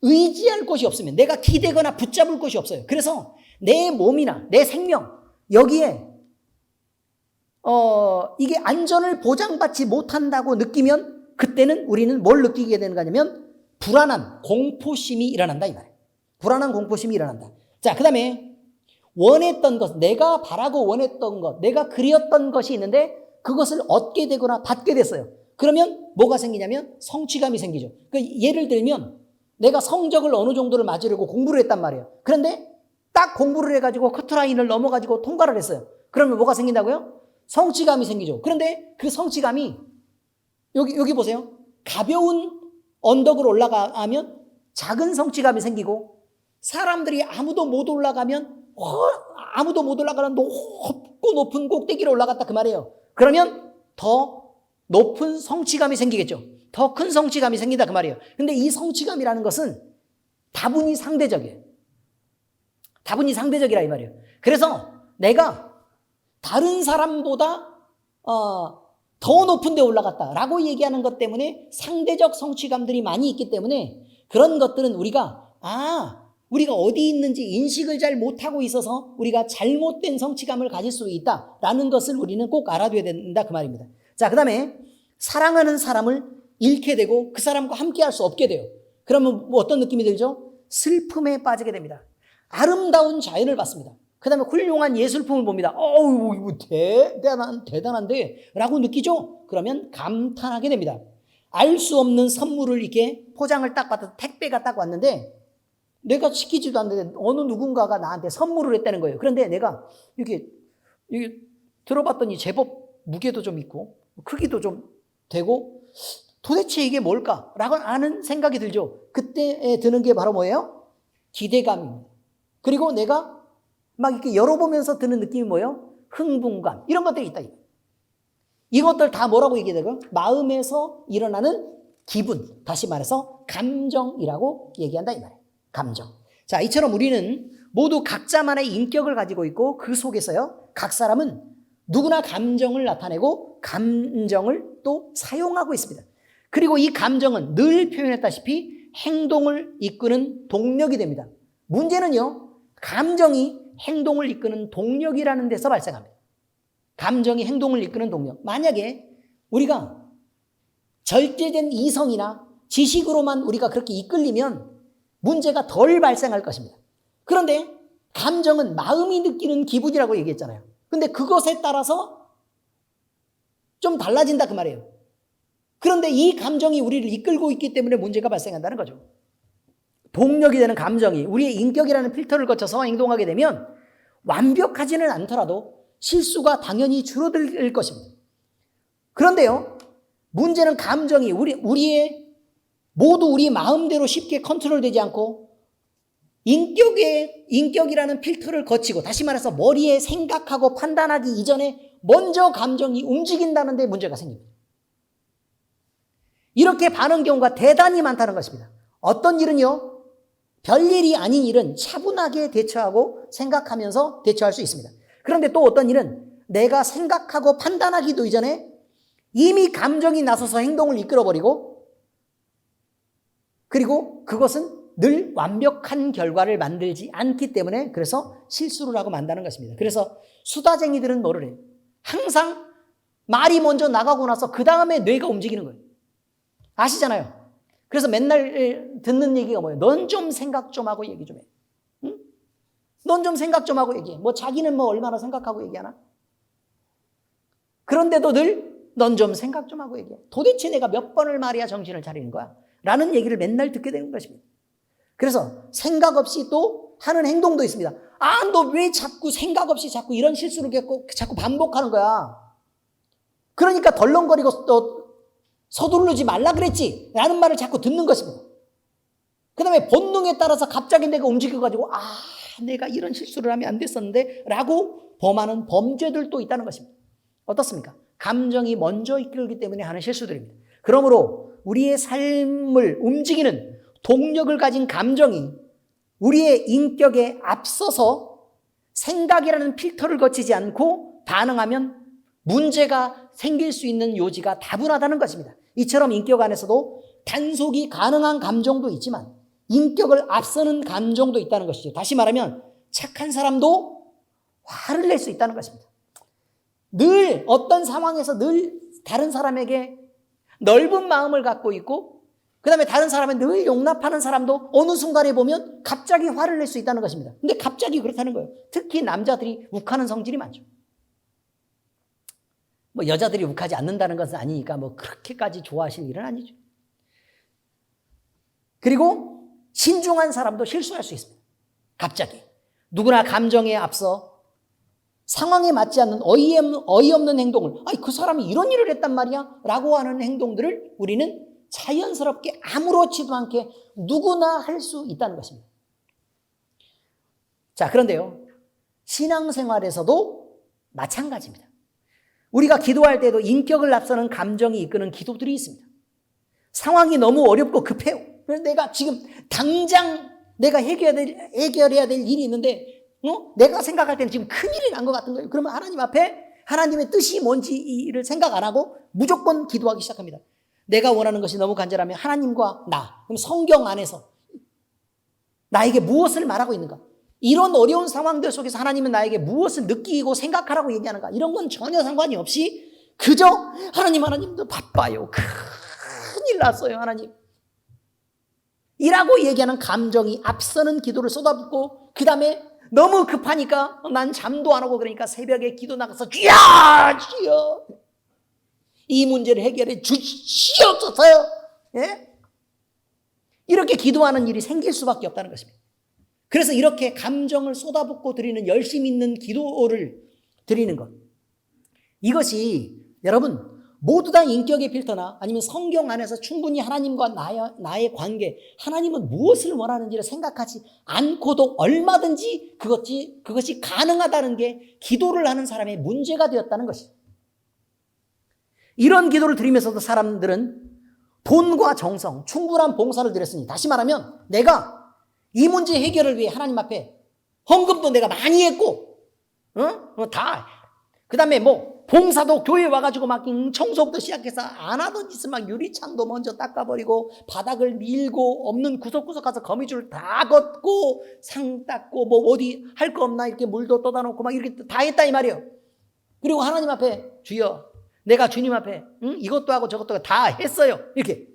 의지할 곳이 없으면 내가 기대거나 붙잡을 곳이 없어요. 그래서 내 몸이나 내 생명 여기에 이게 안전을 보장받지 못한다고 느끼면 그때는 우리는 뭘 느끼게 되는 거냐면 불안한 공포심이 일어난다 이 말이에요. 불안한 공포심이 일어난다. 자, 그 다음에 원했던 것, 내가 바라고 원했던 것, 내가 그리웠던 것이 있는데 그것을 얻게 되거나 받게 됐어요. 그러면 뭐가 생기냐면 성취감이 생기죠. 그러니까 예를 들면 내가 성적을 어느 정도를 맞으려고 공부를 했단 말이에요. 그런데 딱 공부를 해가지고 커트라인을 넘어가지고 통과를 했어요. 그러면 뭐가 생긴다고요? 성취감이 생기죠. 그런데 그 성취감이 여기 보세요. 가벼운 언덕을 올라가면 작은 성취감이 생기고 사람들이 아무도 못 올라가는 높고 높은 꼭대기를 올라갔다 그 말이에요. 그러면 더 높은 성취감이 생기겠죠. 더 큰 성취감이 생긴다 그 말이에요. 근데 이 성취감이라는 것은 다분히 상대적이에요. 다분히 상대적이라 이 말이에요. 그래서 내가 다른 사람보다 더 높은 데 올라갔다라고 얘기하는 것 때문에 상대적 성취감들이 많이 있기 때문에 그런 것들은 우리가 어디 있는지 인식을 잘 못하고 있어서 우리가 잘못된 성취감을 가질 수 있다라는 것을 우리는 꼭 알아둬야 된다 그 말입니다. 자, 그 다음에 사랑하는 사람을 잃게 되고 그 사람과 함께 할 수 없게 돼요. 그러면 뭐 어떤 느낌이 들죠? 슬픔에 빠지게 됩니다. 아름다운 자연을 봤습니다. 그 다음에 훌륭한 예술품을 봅니다. 이거 대단한데 라고 느끼죠? 그러면 감탄하게 됩니다. 알 수 없는 선물을 이렇게 포장을 딱 받아서 택배가 딱 왔는데 내가 시키지도 않는데 어느 누군가가 나한테 선물을 했다는 거예요. 그런데 내가 이게 들어봤더니 제법 무게도 좀 있고 크기도 좀 되고 도대체 이게 뭘까라고 하는 생각이 들죠. 그때 드는 게 바로 뭐예요? 기대감입니다. 그리고 내가 막 이렇게 열어보면서 드는 느낌이 뭐예요? 흥분감. 이런 것들이 있다. 이것들 다 뭐라고 얘기해요? 마음에서 일어나는 기분. 다시 말해서 감정이라고 얘기한다 이 말이에요. 감정. 자, 이처럼 우리는 모두 각자만의 인격을 가지고 있고 그 속에서요. 각 사람은 누구나 감정을 나타내고 감정을 또 사용하고 있습니다. 그리고 이 감정은 늘 표현했다시피 행동을 이끄는 동력이 됩니다. 문제는요. 감정이 행동을 이끄는 동력이라는 데서 발생합니다. 감정이 행동을 이끄는 동력. 만약에 우리가 절제된 이성이나 지식으로만 우리가 그렇게 이끌리면 문제가 덜 발생할 것입니다. 그런데 감정은 마음이 느끼는 기분이라고 얘기했잖아요. 근데 그것에 따라서 좀 달라진다 그 말이에요. 그런데 이 감정이 우리를 이끌고 있기 때문에 문제가 발생한다는 거죠. 동력이 되는 감정이 우리의 인격이라는 필터를 거쳐서 행동하게 되면 완벽하지는 않더라도 실수가 당연히 줄어들 것입니다. 그런데요, 문제는 감정이 모두 우리 마음대로 쉽게 컨트롤되지 않고 인격이라는 필터를 거치고, 다시 말해서 머리에 생각하고 판단하기 이전에 먼저 감정이 움직인다는 데 문제가 생깁니다. 이렇게 반응 경우가 대단히 많다는 것입니다. 어떤 일은요, 별일이 아닌 일은 차분하게 대처하고 생각하면서 대처할 수 있습니다. 그런데 또 어떤 일은 내가 생각하고 판단하기도 이전에 이미 감정이 나서서 행동을 이끌어버리고, 그리고 그것은 늘 완벽한 결과를 만들지 않기 때문에 그래서 실수를 하고 만다는 것입니다. 그래서 수다쟁이들은 뭐를 해요? 항상 말이 먼저 나가고 나서 그 다음에 뇌가 움직이는 거예요. 아시잖아요. 그래서 맨날 듣는 얘기가 뭐예요? 넌 좀 생각 좀 하고 얘기 좀 해. 응? 넌 좀 생각 좀 하고 얘기해. 뭐 자기는 뭐 얼마나 생각하고 얘기하나? 그런데도 늘 넌 좀 생각 좀 하고 얘기해. 도대체 내가 몇 번을 말해야 정신을 차리는 거야? 라는 얘기를 맨날 듣게 되는 것입니다. 그래서 생각 없이 또 하는 행동도 있습니다. 아, 너 왜 자꾸 생각 없이 자꾸 이런 실수를 자꾸 반복하는 거야? 그러니까 덜렁거리고 또 서두르지 말라 그랬지 라는 말을 자꾸 듣는 것입니다. 그 다음에 본능에 따라서 갑자기 내가 움직여가지고 내가 이런 실수를 하면 안 됐었는데 라고 범하는 범죄들도 있다는 것입니다. 어떻습니까? 감정이 먼저 이끌기 때문에 하는 실수들입니다. 그러므로 우리의 삶을 움직이는 동력을 가진 감정이 우리의 인격에 앞서서 생각이라는 필터를 거치지 않고 반응하면 문제가 생길 수 있는 요지가 다분하다는 것입니다. 이처럼 인격 안에서도 단속이 가능한 감정도 있지만 인격을 앞서는 감정도 있다는 것이죠. 다시 말하면 착한 사람도 화를 낼 수 있다는 것입니다. 늘 어떤 상황에서 늘 다른 사람에게 넓은 마음을 갖고 있고 그 다음에 다른 사람을 늘 용납하는 사람도 어느 순간에 보면 갑자기 화를 낼 수 있다는 것입니다. 근데 갑자기 그렇다는 거예요. 특히 남자들이 욱하는 성질이 많죠. 뭐 여자들이 욱하지 않는다는 것은 아니니까 뭐 그렇게까지 좋아하실 일은 아니죠. 그리고 신중한 사람도 실수할 수 있습니다. 갑자기 누구나 감정에 앞서 상황에 맞지 않는 어이없는 행동을 그 사람이 이런 일을 했단 말이야 라고 하는 행동들을 우리는 자연스럽게 아무렇지도 않게 누구나 할 수 있다는 것입니다. 자, 그런데요, 신앙생활에서도 마찬가지입니다. 우리가 기도할 때도 인격을 앞서는 감정이 이끄는 기도들이 있습니다. 상황이 너무 어렵고 급해요. 그래서 내가 지금 당장 내가 해결해야 될 일이 있는데 내가 생각할 때는 지금 큰일이 난 것 같은 거예요. 그러면 하나님 앞에 하나님의 뜻이 뭔지를 생각 안 하고 무조건 기도하기 시작합니다. 내가 원하는 것이 너무 간절하면 하나님과 그럼 성경 안에서 나에게 무엇을 말하고 있는가? 이런 어려운 상황들 속에서 하나님은 나에게 무엇을 느끼고 생각하라고 얘기하는가? 이런 건 전혀 상관이 없이 그저 하나님도 바빠요. 큰일 났어요, 하나님. 이라고 얘기하는 감정이 앞서는 기도를 쏟아붓고 그 다음에 너무 급하니까 난 잠도 안 오고 그러니까 새벽에 기도 나가서 주여 이 문제를 해결해 주시옵소서요. 예? 이렇게 기도하는 일이 생길 수밖에 없다는 것입니다. 그래서 이렇게 감정을 쏟아붓고 드리는 열심 있는 기도를 드리는 것, 이것이 여러분 모두 다 인격의 필터나 아니면 성경 안에서 충분히 하나님과 나의 관계, 하나님은 무엇을 원하는지를 생각하지 않고도 얼마든지 그것이 가능하다는 게 기도를 하는 사람의 문제가 되었다는 것이죠. 이런 기도를 드리면서도 사람들은 돈과 정성, 충분한 봉사를 드렸으니, 다시 말하면 내가 이 문제 해결을 위해 하나님 앞에 헌금도 내가 많이 했고, 그 다음에 봉사도 교회 와가지고 막 청소부터 시작해서 안 하던 짓은 막 유리창도 먼저 닦아버리고 바닥을 밀고 없는 구석구석 가서 거미줄 다 걷고 상 닦고 어디 할 거 없나 이렇게 물도 떠다 놓고 막 이렇게 다 했다 이 말이에요. 그리고 하나님 앞에 주여 내가 주님 앞에 이것도 하고 저것도 하고 다 했어요. 이렇게.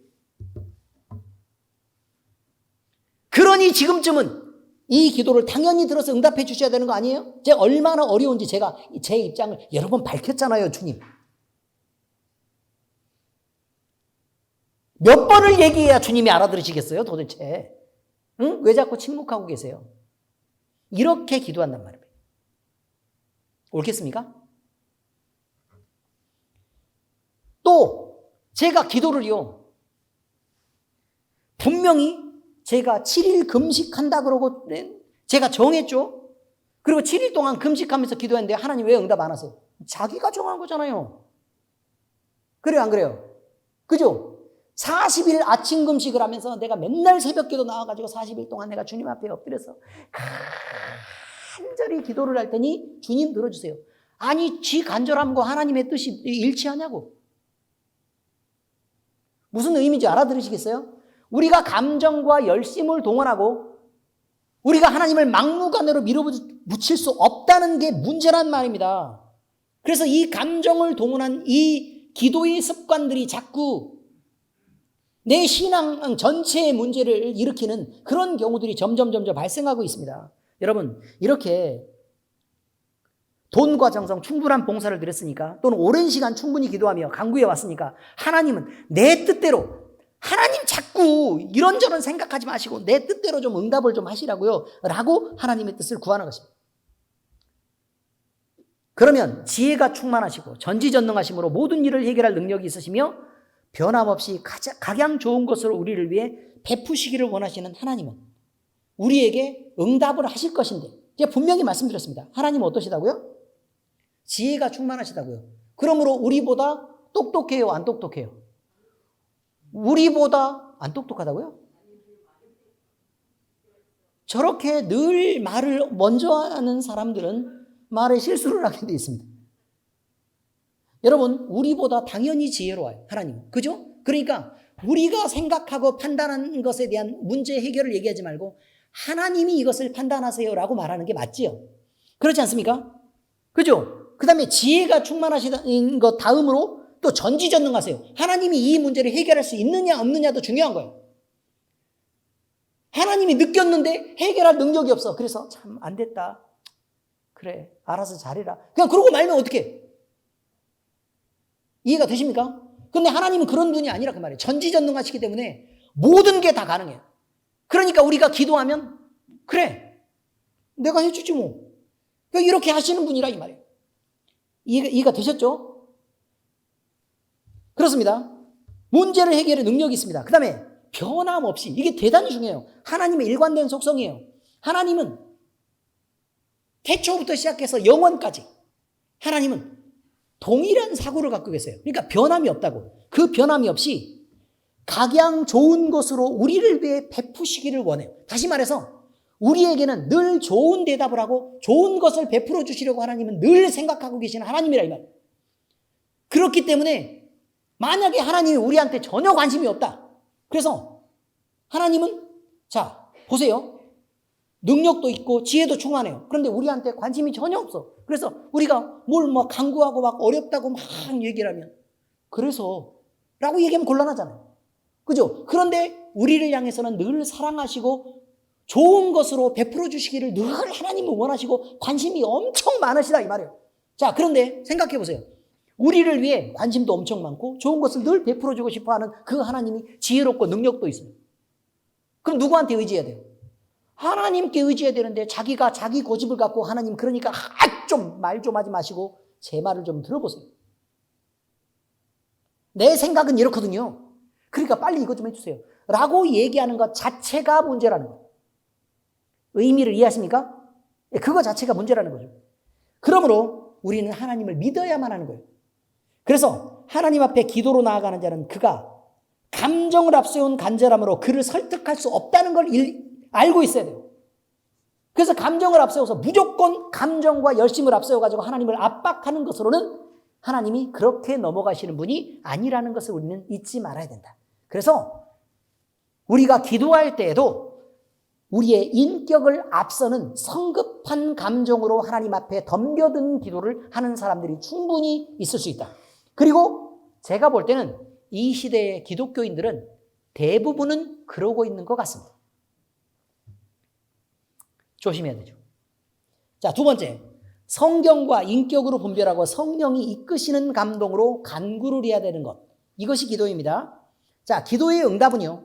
그러니 지금쯤은 이 기도를 당연히 들어서 응답해 주셔야 되는 거 아니에요? 제가 얼마나 어려운지 제가 제 입장을 여러 번 밝혔잖아요, 주님. 몇 번을 얘기해야 주님이 알아들으시겠어요, 도대체? 응? 왜 자꾸 침묵하고 계세요? 이렇게 기도한단 말이에요. 옳겠습니까? 또 제가 기도를요, 분명히 제가 7일 금식한다 그러고 제가 정했죠. 그리고 7일 동안 금식하면서 기도했는데 하나님 왜 응답 안 하세요? 자기가 정한 거잖아요. 그래요, 안 그래요? 그죠? 40일 아침 금식을 하면서 내가 맨날 새벽기도 나와가지고 40일 동안 내가 주님 앞에 엎드려서 간절히 기도를 할 테니 주님 들어주세요. 아니, 지 간절함과 하나님의 뜻이 일치하냐고. 무슨 의미인지 알아들으시겠어요? 우리가 감정과 열심을 동원하고 우리가 하나님을 막무가내로 밀어붙일 수 없다는 게 문제란 말입니다. 그래서 이 감정을 동원한 이 기도의 습관들이 자꾸 내 신앙 전체의 문제를 일으키는 그런 경우들이 점점 발생하고 있습니다. 여러분, 이렇게 돈과 정성, 충분한 봉사를 드렸으니까 또는 오랜 시간 충분히 기도하며 간구해 왔으니까 하나님은 내 뜻대로, 하나님 자꾸 이런저런 생각하지 마시고 내 뜻대로 좀 응답을 좀 하시라고요 라고 하나님의 뜻을 구하는 것입니다. 그러면 지혜가 충만하시고 전지전능하심으로 모든 일을 해결할 능력이 있으시며 변함없이 각양 좋은 것으로 우리를 위해 베푸시기를 원하시는 하나님은 우리에게 응답을 하실 것인데, 제가 분명히 말씀드렸습니다. 하나님은 어떠시다고요? 지혜가 충만하시다고요. 그러므로 우리보다 똑똑해요, 안 똑똑해요? 우리보다 안 똑똑하다고요? 저렇게 늘 말을 먼저 하는 사람들은 말에 실수를 하게 돼 있습니다. 여러분, 우리보다 당연히 지혜로워요, 하나님은. 그죠? 그러니까 우리가 생각하고 판단하는 것에 대한 문제 해결을 얘기하지 말고 하나님이 이것을 판단하세요라고 말하는 게 맞지요. 그렇지 않습니까? 그죠? 그 다음에 지혜가 충만하신 것 다음으로 또 전지전능하세요. 하나님이 이 문제를 해결할 수 있느냐 없느냐도 중요한 거예요. 하나님이 느꼈는데 해결할 능력이 없어. 그래서 참 안 됐다. 그래, 알아서 잘해라. 그냥 그러고 말면 어떡해? 이해가 되십니까? 근데 하나님은 그런 분이 아니라 그 말이에요. 전지전능하시기 때문에 모든 게 다 가능해요. 그러니까 우리가 기도하면 그래, 내가 해주지 뭐. 이렇게 하시는 분이라 이 말이에요. 이해가 되셨죠? 그렇습니다. 문제를 해결할 능력이 있습니다. 그 다음에 변함없이, 이게 대단히 중요해요. 하나님의 일관된 속성이에요. 하나님은 태초부터 시작해서 영원까지 하나님은 동일한 사고를 갖고 계세요. 그러니까 변함이 없다고. 그 변함이 없이 각양 좋은 것으로 우리를 위해 베푸시기를 원해요. 다시 말해서 우리에게는 늘 좋은 대답을 하고 좋은 것을 베풀어 주시려고 하나님은 늘 생각하고 계시는 하나님이라 이 말이에요. 그렇기 때문에 만약에 하나님이 우리한테 전혀 관심이 없다. 그래서 하나님은 자, 보세요. 능력도 있고 지혜도 충만해요. 그런데 우리한테 관심이 전혀 없어. 그래서 우리가 뭘 막 간구하고 막 어렵다고 막 얘기를 하면 그래서 라고 얘기하면 곤란하잖아요. 그죠? 그런데 우리를 향해서는 늘 사랑하시고 좋은 것으로 베풀어 주시기를 늘 하나님은 원하시고 관심이 엄청 많으시다 이 말이에요. 자, 그런데 생각해 보세요. 우리를 위해 관심도 엄청 많고 좋은 것을 늘 베풀어 주고 싶어하는 그 하나님이 지혜롭고 능력도 있습니다. 그럼 누구한테 의지해야 돼요? 하나님께 의지해야 되는데 자기가 자기 고집을 갖고 하나님 그러니까 좀 말 좀 하지 마시고 제 말을 좀 들어보세요. 내 생각은 이렇거든요. 그러니까 빨리 이것 좀 해주세요. 라고 얘기하는 것 자체가 문제라는 거예요. 의미를 이해하십니까? 그거 자체가 문제라는 거죠. 그러므로 우리는 하나님을 믿어야만 하는 거예요. 그래서 하나님 앞에 기도로 나아가는 자는 그가 감정을 앞세운 간절함으로 그를 설득할 수 없다는 걸 알고 있어야 돼요. 그래서 감정을 앞세워서 무조건 감정과 열심을 앞세워가지고 하나님을 압박하는 것으로는 하나님이 그렇게 넘어가시는 분이 아니라는 것을 우리는 잊지 말아야 된다. 그래서 우리가 기도할 때에도 우리의 인격을 앞서는 성급한 감정으로 하나님 앞에 덤벼든 기도를 하는 사람들이 충분히 있을 수 있다. 그리고 제가 볼 때는 이 시대의 기독교인들은 대부분은 그러고 있는 것 같습니다. 조심해야 되죠. 자, 두 번째, 성경과 인격으로 분별하고 성령이 이끄시는 감동으로 간구를 해야 되는 것. 이것이 기도입니다. 자, 기도의 응답은요,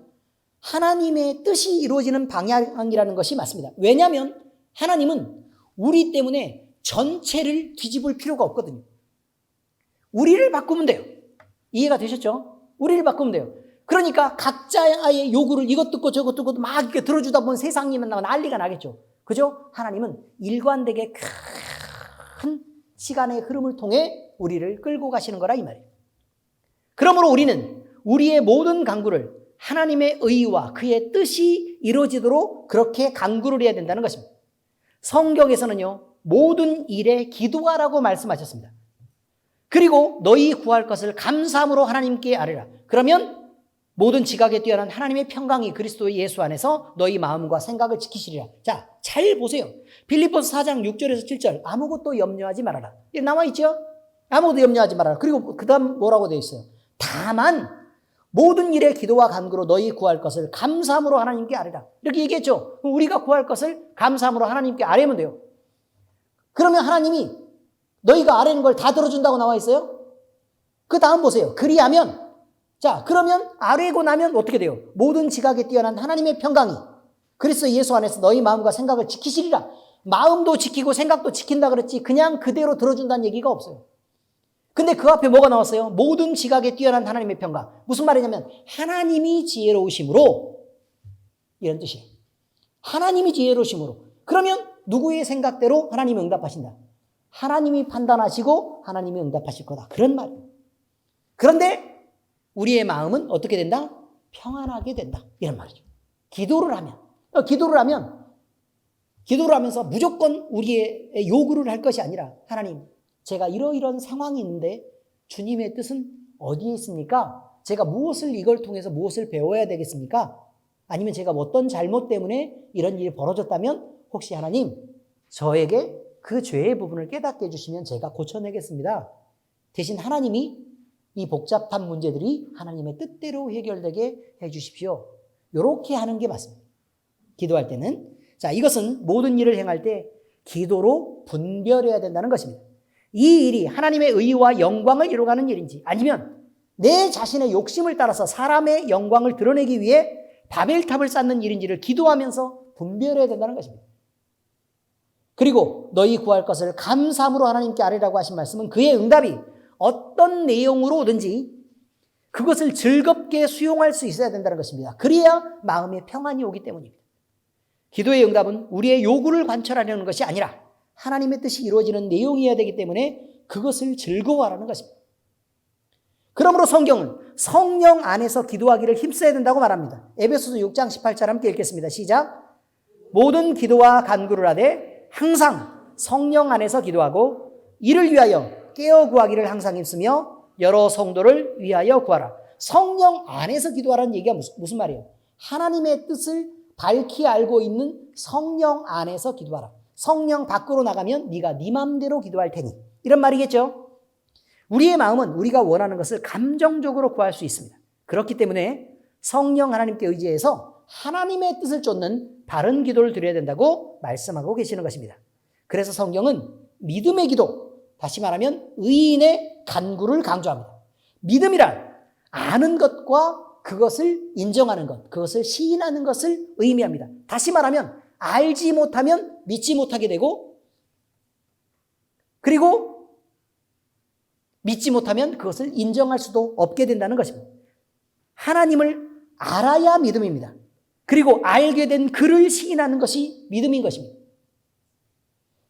하나님의 뜻이 이루어지는 방향이라는 것이 맞습니다. 왜냐하면 하나님은 우리 때문에 전체를 뒤집을 필요가 없거든요. 우리를 바꾸면 돼요. 이해가 되셨죠? 우리를 바꾸면 돼요. 그러니까 각자의 요구를 이것 듣고 저것 듣고 막 이렇게 들어주다 보면 세상이면 난리가 나겠죠. 그죠? 하나님은 일관되게 큰 시간의 흐름을 통해 우리를 끌고 가시는 거라 이 말이에요. 그러므로 우리는 우리의 모든 간구를 하나님의 의와 그의 뜻이 이루어지도록 그렇게 간구를 해야 된다는 것입니다. 성경에서는요, 모든 일에 기도하라고 말씀하셨습니다. 그리고 너희 구할 것을 감사함으로 하나님께 아뢰라. 그러면 모든 지각에 뛰어난 하나님의 평강이 그리스도 예수 안에서 너희 마음과 생각을 지키시리라. 자, 잘 보세요. 빌립보서 4장 6절에서 7절 아무것도 염려하지 말아라. 이렇게 나와 있죠? 아무것도 염려하지 말아라. 그리고 그 다음 뭐라고 되어 있어요? 다만 모든 일에 기도와 간구로 너희 구할 것을 감사함으로 하나님께 아뢰라. 이렇게 얘기했죠. 우리가 구할 것을 감사함으로 하나님께 아뢰면 돼요. 그러면 하나님이 너희가 아뢰는 걸 다 들어준다고 나와 있어요? 그 다음 보세요. 그리하면, 자, 그러면 아뢰고 나면 어떻게 돼요? 모든 지각에 뛰어난 하나님의 평강이 그리스도 예수 안에서 너희 마음과 생각을 지키시리라. 마음도 지키고 생각도 지킨다 그랬지 그냥 그대로 들어준다는 얘기가 없어요. 근데 그 앞에 뭐가 나왔어요? 모든 지각에 뛰어난 하나님의 평강. 무슨 말이냐면 하나님이 지혜로우심으로, 이런 뜻이에요. 하나님이 지혜로우심으로. 그러면 누구의 생각대로 하나님이 응답하신다. 하나님이 판단하시고 하나님이 응답하실 거다. 그런 말이에요. 그런데 우리의 마음은 어떻게 된다? 평안하게 된다. 이런 말이죠. 기도를 하면서 무조건 우리의 요구를 할 것이 아니라 하나님, 제가 이러이런 상황이 있는데 주님의 뜻은 어디에 있습니까? 제가 이걸 통해서 무엇을 배워야 되겠습니까? 아니면 제가 어떤 잘못 때문에 이런 일이 벌어졌다면 혹시 하나님 저에게 그 죄의 부분을 깨닫게 해주시면 제가 고쳐내겠습니다. 대신 하나님이 이 복잡한 문제들이 하나님의 뜻대로 해결되게 해주십시오. 이렇게 하는 게 맞습니다. 기도할 때는. 자, 이것은 모든 일을 행할 때 기도로 분별해야 된다는 것입니다. 이 일이 하나님의 의와 영광을 이루어가는 일인지 아니면 내 자신의 욕심을 따라서 사람의 영광을 드러내기 위해 바벨탑을 쌓는 일인지를 기도하면서 분별해야 된다는 것입니다. 그리고 너희 구할 것을 감사함으로 하나님께 아뢰라고 하신 말씀은 그의 응답이 어떤 내용으로 오든지 그것을 즐겁게 수용할 수 있어야 된다는 것입니다. 그래야 마음의 평안이 오기 때문입니다. 기도의 응답은 우리의 요구를 관철하려는 것이 아니라 하나님의 뜻이 이루어지는 내용이어야 되기 때문에 그것을 즐거워하라는 것입니다. 그러므로 성경은 성령 안에서 기도하기를 힘써야 된다고 말합니다. 에베소서 6장 18절 함께 읽겠습니다. 시작. 모든 기도와 간구를 하되 항상 성령 안에서 기도하고 이를 위하여 깨어 구하기를 항상 힘쓰며 여러 성도를 위하여 구하라. 성령 안에서 기도하라는 얘기가 무슨 말이에요? 하나님의 뜻을 밝히 알고 있는 성령 안에서 기도하라. 성령 밖으로 나가면 네가 네 마음대로 기도할 테니, 이런 말이겠죠. 우리의 마음은 우리가 원하는 것을 감정적으로 구할 수 있습니다. 그렇기 때문에 성령 하나님께 의지해서 하나님의 뜻을 쫓는 바른 기도를 드려야 된다고 말씀하고 계시는 것입니다. 그래서 성경은 믿음의 기도, 다시 말하면 의인의 간구를 강조합니다. 믿음이란 아는 것과 그것을 인정하는 것, 그것을 시인하는 것을 의미합니다. 다시 말하면 알지 못하면 믿지 못하게 되고, 그리고 믿지 못하면 그것을 인정할 수도 없게 된다는 것입니다. 하나님을 알아야 믿음입니다. 그리고 알게 된 그를 시인하는 것이 믿음인 것입니다.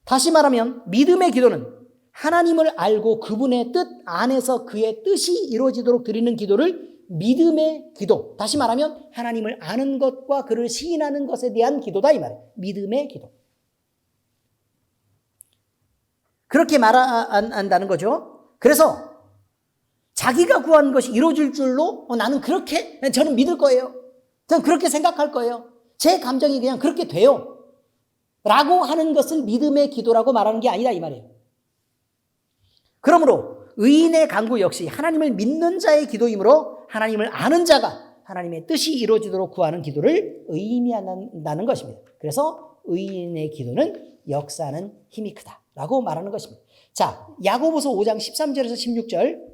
다시 말하면 믿음의 기도는 하나님을 알고 그분의 뜻 안에서 그의 뜻이 이루어지도록 드리는 기도를 믿음의 기도. 다시 말하면 하나님을 아는 것과 그를 시인하는 것에 대한 기도다 이 말이에요. 믿음의 기도. 그렇게 말한다는 거죠. 그래서 자기가 구한 것이 이루어질 줄로 나는 그렇게 저는 믿을 거예요. 저는 그렇게 생각할 거예요. 제 감정이 그냥 그렇게 돼요. 라고 하는 것을 믿음의 기도라고 말하는 게 아니다 이 말이에요. 그러므로 의인의 간구 역시 하나님을 믿는 자의 기도이므로 하나님을 아는 자가 하나님의 뜻이 이루어지도록 구하는 기도를 의미한다는 것입니다. 그래서 의인의 기도는 역사하는 힘이 크다라고 말하는 것입니다. 자, 야고보서 5장 13절에서 16절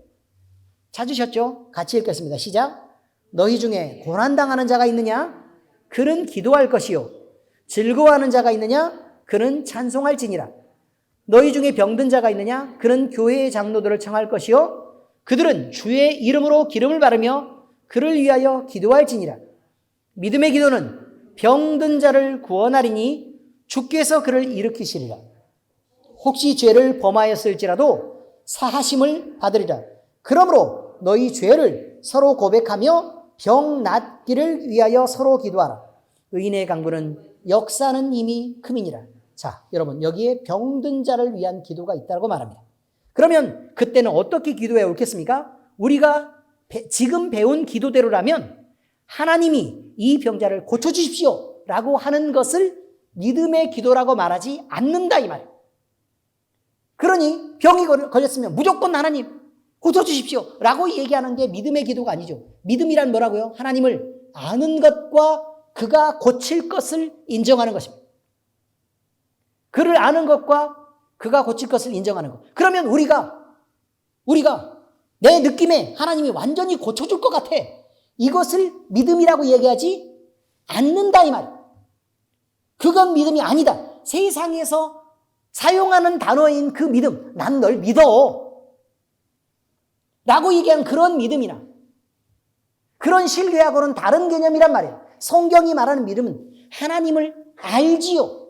찾으셨죠? 같이 읽겠습니다. 시작. 너희 중에 고난당하는 자가 있느냐? 그는 기도할 것이요. 즐거워하는 자가 있느냐? 그는 찬송할지니라. 너희 중에 병든 자가 있느냐? 그는 교회의 장로들을 청할 것이요. 그들은 주의 이름으로 기름을 바르며 그를 위하여 기도할지니라. 믿음의 기도는 병든 자를 구원하리니 주께서 그를 일으키시리라. 혹시 죄를 범하였을지라도 사하심을 받으리라. 그러므로 너희 죄를 서로 고백하며 병 낫기를 위하여 서로 기도하라. 의인의 강구는 역사는 이미 크민이라. 자, 여러분 여기에 병든 자를 위한 기도가 있다고 말합니다. 그러면 그때는 어떻게 기도해야 옳겠습니까? 우리가 지금 배운 기도대로라면 하나님이 이 병자를 고쳐주십시오 라고 하는 것을 믿음의 기도라고 말하지 않는다 이 말이에요. 그러니 병이 걸렸으면 무조건 하나님 고쳐주십시오 라고 얘기하는 게 믿음의 기도가 아니죠. 믿음이란 뭐라고요? 하나님을 아는 것과 그가 고칠 것을 인정하는 것입니다. 그를 아는 것과 그가 고칠 것을 인정하는 것. 그러면 우리가 내 느낌에 하나님이 완전히 고쳐줄 것 같아. 이것을 믿음이라고 얘기하지 않는다 이 말이에요. 그건 믿음이 아니다. 세상에서 사용하는 단어인 그 믿음, 난 널 믿어 라고 얘기한 그런 믿음이나 그런 신뢰하고는 다른 개념이란 말이에요. 성경이 말하는 믿음은 하나님을 알지요.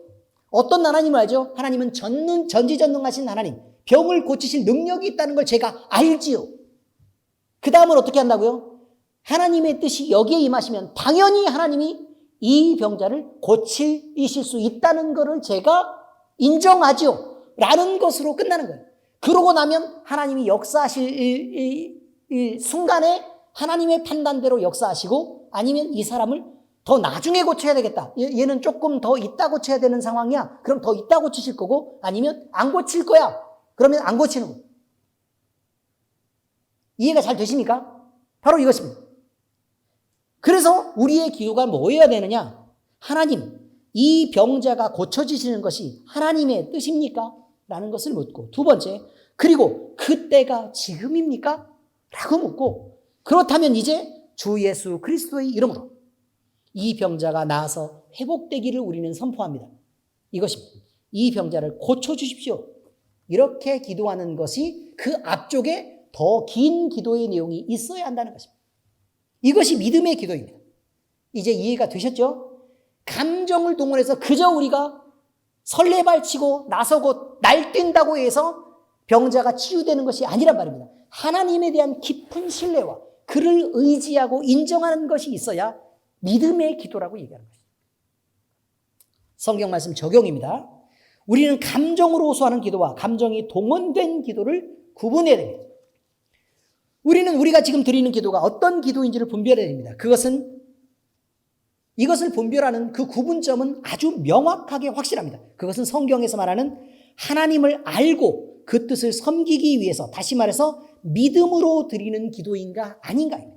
어떤 하나님을 알죠? 하나님은 전지전능하신 하나님, 병을 고치실 능력이 있다는 걸 제가 알지요. 그 다음은 어떻게 한다고요? 하나님의 뜻이 여기에 임하시면 당연히 하나님이 이 병자를 고치실 수 있다는 것을 제가 인정하지요 라는 것으로 끝나는 거예요. 그러고 나면 하나님이 역사하실 이 순간에 하나님의 판단대로 역사하시고 아니면 이 사람을 더 나중에 고쳐야 되겠다. 얘는 조금 더 있다 고쳐야 되는 상황이야. 그럼 더 있다 고치실 거고 아니면 안 고칠 거야. 그러면 안 고치는 거예요. 이해가 잘 되십니까? 바로 이것입니다. 그래서 우리의 기도가 뭐여야 되느냐? 하나님, 이 병자가 고쳐지시는 것이 하나님의 뜻입니까? 라는 것을 묻고 두 번째, 그리고 그때가 지금입니까? 라고 묻고 그렇다면 이제 주 예수 그리스도의 이름으로 이 병자가 나아서 회복되기를 우리는 선포합니다. 이것입니다. 이 병자를 고쳐주십시오. 이렇게 기도하는 것이 그 앞쪽에 더 긴 기도의 내용이 있어야 한다는 것입니다. 이것이 믿음의 기도입니다. 이제 이해가 되셨죠? 감정을 동원해서 그저 우리가 설레발치고 나서고 날뛴다고 해서 병자가 치유되는 것이 아니란 말입니다. 하나님에 대한 깊은 신뢰와 그를 의지하고 인정하는 것이 있어야 믿음의 기도라고 얘기하는 것입니다. 성경 말씀 적용입니다. 우리는 감정으로 호소하는 기도와 감정이 동원된 기도를 구분해야 됩니다. 우리는 우리가 지금 드리는 기도가 어떤 기도인지를 분별해야 됩니다. 이것을 분별하는 그 구분점은 아주 명확하게 확실합니다. 그것은 성경에서 말하는 하나님을 알고 그 뜻을 섬기기 위해서, 다시 말해서 믿음으로 드리는 기도인가 아닌가입니다.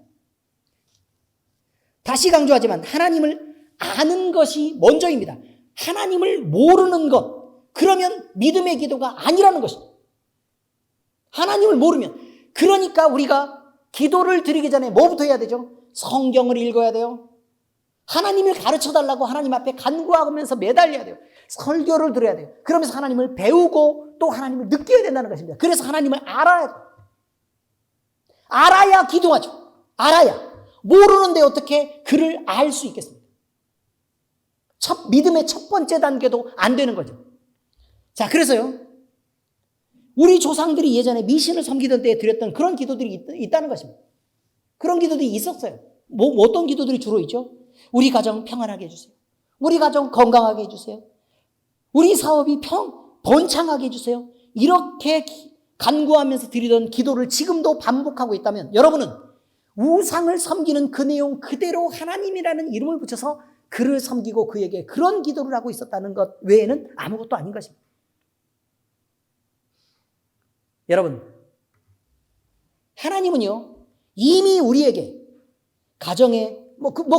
다시 강조하지만 하나님을 아는 것이 먼저입니다. 하나님을 모르는 것, 그러면 믿음의 기도가 아니라는 것입니다. 하나님을 모르면, 그러니까 우리가 기도를 드리기 전에 뭐부터 해야 되죠? 성경을 읽어야 돼요. 하나님을 가르쳐달라고 하나님 앞에 간구하면서 매달려야 돼요. 설교를 들어야 돼요. 그러면서 하나님을 배우고 또 하나님을 느껴야 된다는 것입니다. 그래서 하나님을 알아야 돼요. 알아야 기도하죠. 알아야. 모르는데 어떻게 그를 알 수 있겠습니까? 믿음의 첫 번째 단계도 안 되는 거죠. 자, 그래서요. 우리 조상들이 예전에 미신을 섬기던 때에 드렸던 그런 기도들이 있다는 것입니다. 그런 기도들이 있었어요. 어떤 기도들이 주로 있죠? 우리 가정 평안하게 해주세요. 우리 가정 건강하게 해주세요. 우리 사업이 번창하게 해주세요. 이렇게 간구하면서 드리던 기도를 지금도 반복하고 있다면 여러분은 우상을 섬기는 그 내용 그대로 하나님이라는 이름을 붙여서 그를 섬기고 그에게 그런 기도를 하고 있었다는 것 외에는 아무것도 아닌 것입니다. 여러분, 하나님은요, 이미 우리에게 가정에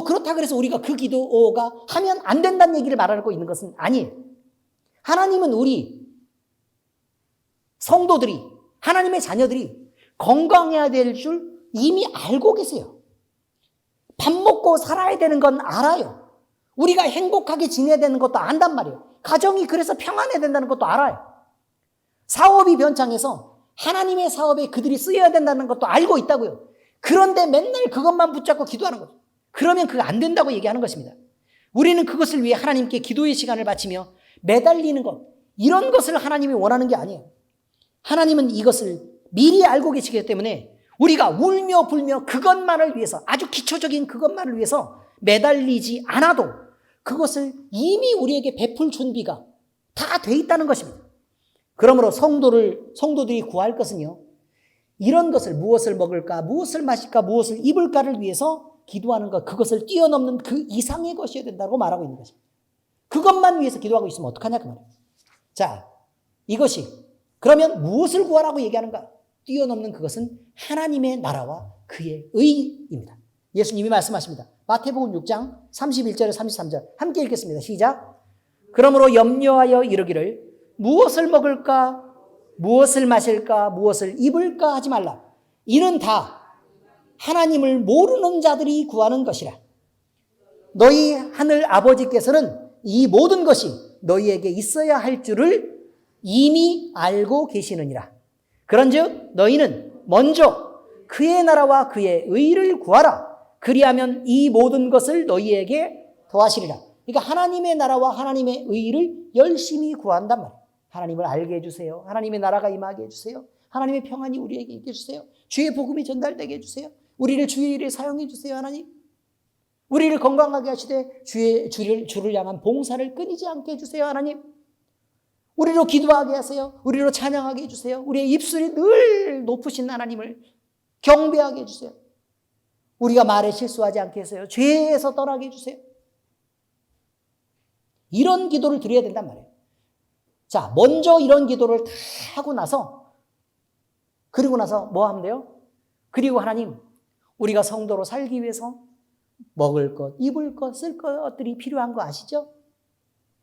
그렇다 그래서 우리가 그 기도가 하면 안 된다는 얘기를 말하고 있는 것은 아니에요. 하나님은 우리 성도들이, 하나님의 자녀들이 건강해야 될 줄 이미 알고 계세요. 밥 먹고 살아야 되는 건 알아요. 우리가 행복하게 지내야 되는 것도 안단 말이에요. 가정이 그래서 평안해야 된다는 것도 알아요. 사업이 변창해서 하나님의 사업에 그들이 쓰여야 된다는 것도 알고 있다고요. 그런데 맨날 그것만 붙잡고 기도하는 거죠. 그러면 그거 안 된다고 얘기하는 것입니다. 우리는 그것을 위해 하나님께 기도의 시간을 바치며 매달리는 것, 이런 것을 하나님이 원하는 게 아니에요. 하나님은 이것을 미리 알고 계시기 때문에 우리가 울며 불며 그것만을 위해서, 아주 기초적인 그것만을 위해서 매달리지 않아도 그것을 이미 우리에게 베풀 준비가 다 돼 있다는 것입니다. 그러므로 성도들이 구할 것은요, 이런 것을 무엇을 먹을까, 무엇을 마실까, 무엇을 입을까를 위해서 기도하는 것, 그것을 뛰어넘는 그 이상의 것이어야 된다고 말하고 있는 것입니다. 그것만 위해서 기도하고 있으면 어떡하냐 그 말이에요. 자, 이것이 그러면 무엇을 구하라고 얘기하는가? 뛰어넘는 그것은 하나님의 나라와 그의 의입니다. 예수님이 말씀하십니다. 마태복음 6장 31절에 33절 함께 읽겠습니다. 시작. 그러므로 염려하여 이르기를 무엇을 먹을까, 무엇을 마실까, 무엇을 입을까 하지 말라. 이는 다 하나님을 모르는 자들이 구하는 것이라. 너희 하늘 아버지께서는 이 모든 것이 너희에게 있어야 할 줄을 이미 알고 계시느니라. 그런즉 너희는 먼저 그의 나라와 그의 의를 구하라. 그리하면 이 모든 것을 너희에게 더하시리라. 그러니까 하나님의 나라와 하나님의 의를 열심히 구한단 말이에요. 하나님을 알게 해주세요. 하나님의 나라가 임하게 해주세요. 하나님의 평안이 우리에게 있게 해주세요. 주의 복음이 전달되게 해주세요. 우리를 주의 일에 사용해 주세요. 하나님, 우리를 건강하게 하시되 주를 향한 봉사를 끊이지 않게 해주세요. 하나님, 우리로 기도하게 하세요. 우리로 찬양하게 해주세요. 우리의 입술이 늘 높으신 하나님을 경배하게 해주세요. 우리가 말에 실수하지 않게 해서요, 죄에서 떠나게 해주세요. 이런 기도를 드려야 된단 말이에요. 자, 먼저 이런 기도를 다 하고 나서, 그리고 나서 뭐 하면 돼요? 그리고 하나님, 우리가 성도로 살기 위해서 먹을 것, 입을 것, 쓸 것들이 필요한 거 아시죠?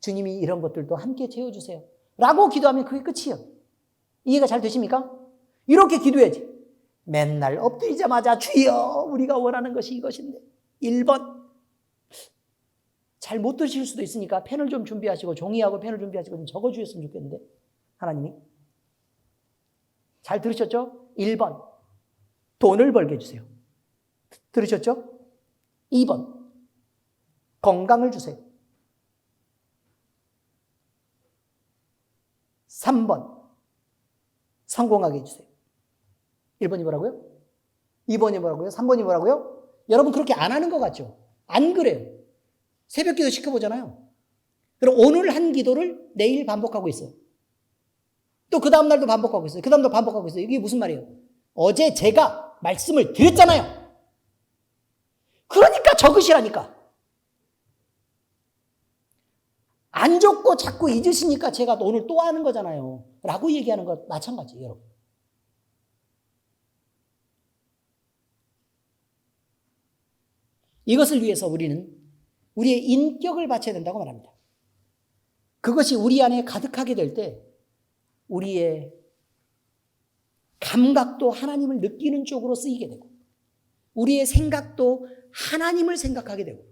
주님이 이런 것들도 함께 채워주세요. 라고 기도하면 그게 끝이에요. 이해가 잘 되십니까? 이렇게 기도해야지. 맨날 엎드리자마자 주여, 우리가 원하는 것이 이것인데. 1번. 잘 못 드실 수도 있으니까 펜을 좀 준비하시고, 종이하고 펜을 준비하시고 좀 적어주셨으면 좋겠는데, 하나님이. 잘 들으셨죠? 1번. 돈을 벌게 해주세요. 들으셨죠? 2번. 건강을 주세요. 3번. 성공하게 해주세요. 1번이 뭐라고요? 2번이 뭐라고요? 3번이 뭐라고요? 여러분 그렇게 안 하는 것 같죠? 안 그래요. 새벽 기도 시켜보잖아요. 그럼 오늘 한 기도를 내일 반복하고 있어요. 또 그 다음날도 반복하고 있어요. 그 다음날 반복하고 있어요. 이게 무슨 말이에요? 어제 제가 말씀을 드렸잖아요. 그러니까 적으시라니까. 안 적고 자꾸 잊으시니까 제가 오늘 또 하는 거잖아요. 라고 얘기하는 것 마찬가지예요, 여러분. 이것을 위해서 우리는 우리의 인격을 바쳐야 된다고 말합니다. 그것이 우리 안에 가득하게 될 때 우리의 감각도 하나님을 느끼는 쪽으로 쓰이게 되고, 우리의 생각도 하나님을 생각하게 되고,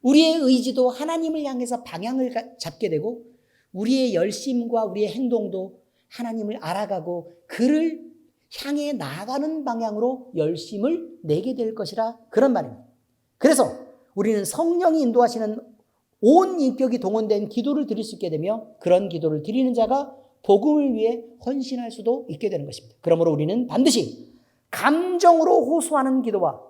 우리의 의지도 하나님을 향해서 방향을 잡게 되고, 우리의 열심과 우리의 행동도 하나님을 알아가고 그를 향해 나가는 방향으로 열심을 내게 될 것이라 그런 말입니다. 그래서 우리는 성령이 인도하시는 온 인격이 동원된 기도를 드릴 수 있게 되며 그런 기도를 드리는 자가 복음을 위해 헌신할 수도 있게 되는 것입니다. 그러므로 우리는 반드시 감정으로 호소하는 기도와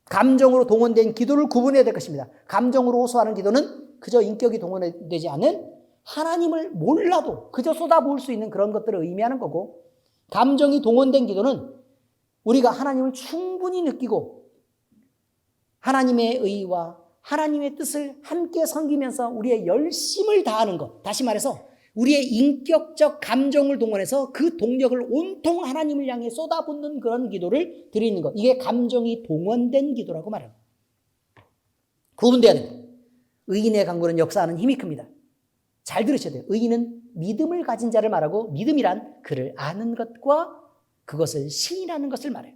감정으로 동원된 기도를 구분해야 될 것입니다. 감정으로 호소하는 기도는 그저 인격이 동원되지 않은 하나님을 몰라도 그저 쏟아부을 수 있는 그런 것들을 의미하는 거고, 감정이 동원된 기도는 우리가 하나님을 충분히 느끼고 하나님의 의와 하나님의 뜻을 함께 섬기면서 우리의 열심을 다하는 것, 다시 말해서 우리의 인격적 감정을 동원해서 그 동력을 온통 하나님을 향해 쏟아붓는 그런 기도를 드리는 것, 이게 감정이 동원된 기도라고 말합니다. 구분돼야 됩니다. 의인의 간구는 역사하는 힘이 큽니다. 잘 들으셔야 돼요. 의인은 믿음을 가진 자를 말하고, 믿음이란 그를 아는 것과 그것을 시인하는 것을 말해요.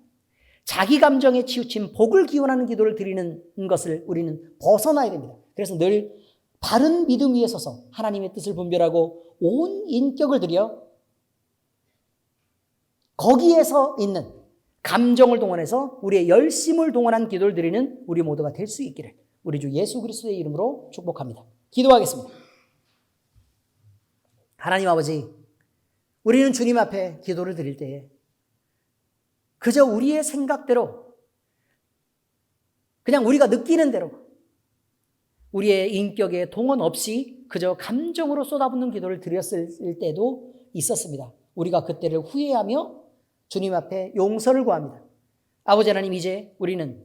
자기 감정에 치우친 복을 기원하는 기도를 드리는 것을 우리는 벗어나야 됩니다. 그래서 늘 바른 믿음 위에 서서 하나님의 뜻을 분별하고 온 인격을 들여 거기에서 있는 감정을 동원해서 우리의 열심을 동원한 기도를 드리는 우리 모두가 될 수 있기를 우리 주 예수 그리스도의 이름으로 축복합니다. 기도하겠습니다. 하나님 아버지, 우리는 주님 앞에 기도를 드릴 때에 그저 우리의 생각대로, 그냥 우리가 느끼는 대로, 우리의 인격에 동원 없이 그저 감정으로 쏟아붓는 기도를 드렸을 때도 있었습니다. 우리가 그때를 후회하며 주님 앞에 용서를 구합니다. 아버지 하나님, 이제 우리는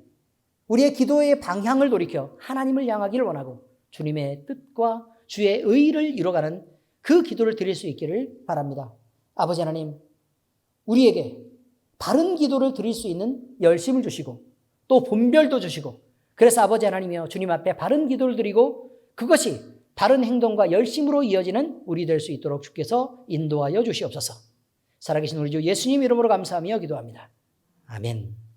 우리의 기도의 방향을 돌이켜 하나님을 향하기를 원하고 주님의 뜻과 주의 의를 이뤄가는 그 기도를 드릴 수 있기를 바랍니다. 아버지 하나님, 우리에게 바른 기도를 드릴 수 있는 열심을 주시고 또 분별도 주시고, 그래서 아버지 하나님이여 주님 앞에 바른 기도를 드리고 그것이 바른 행동과 열심으로 이어지는 우리 될 수 있도록 주께서 인도하여 주시옵소서. 살아계신 우리 주 예수님 이름으로 감사하며 기도합니다. 아멘.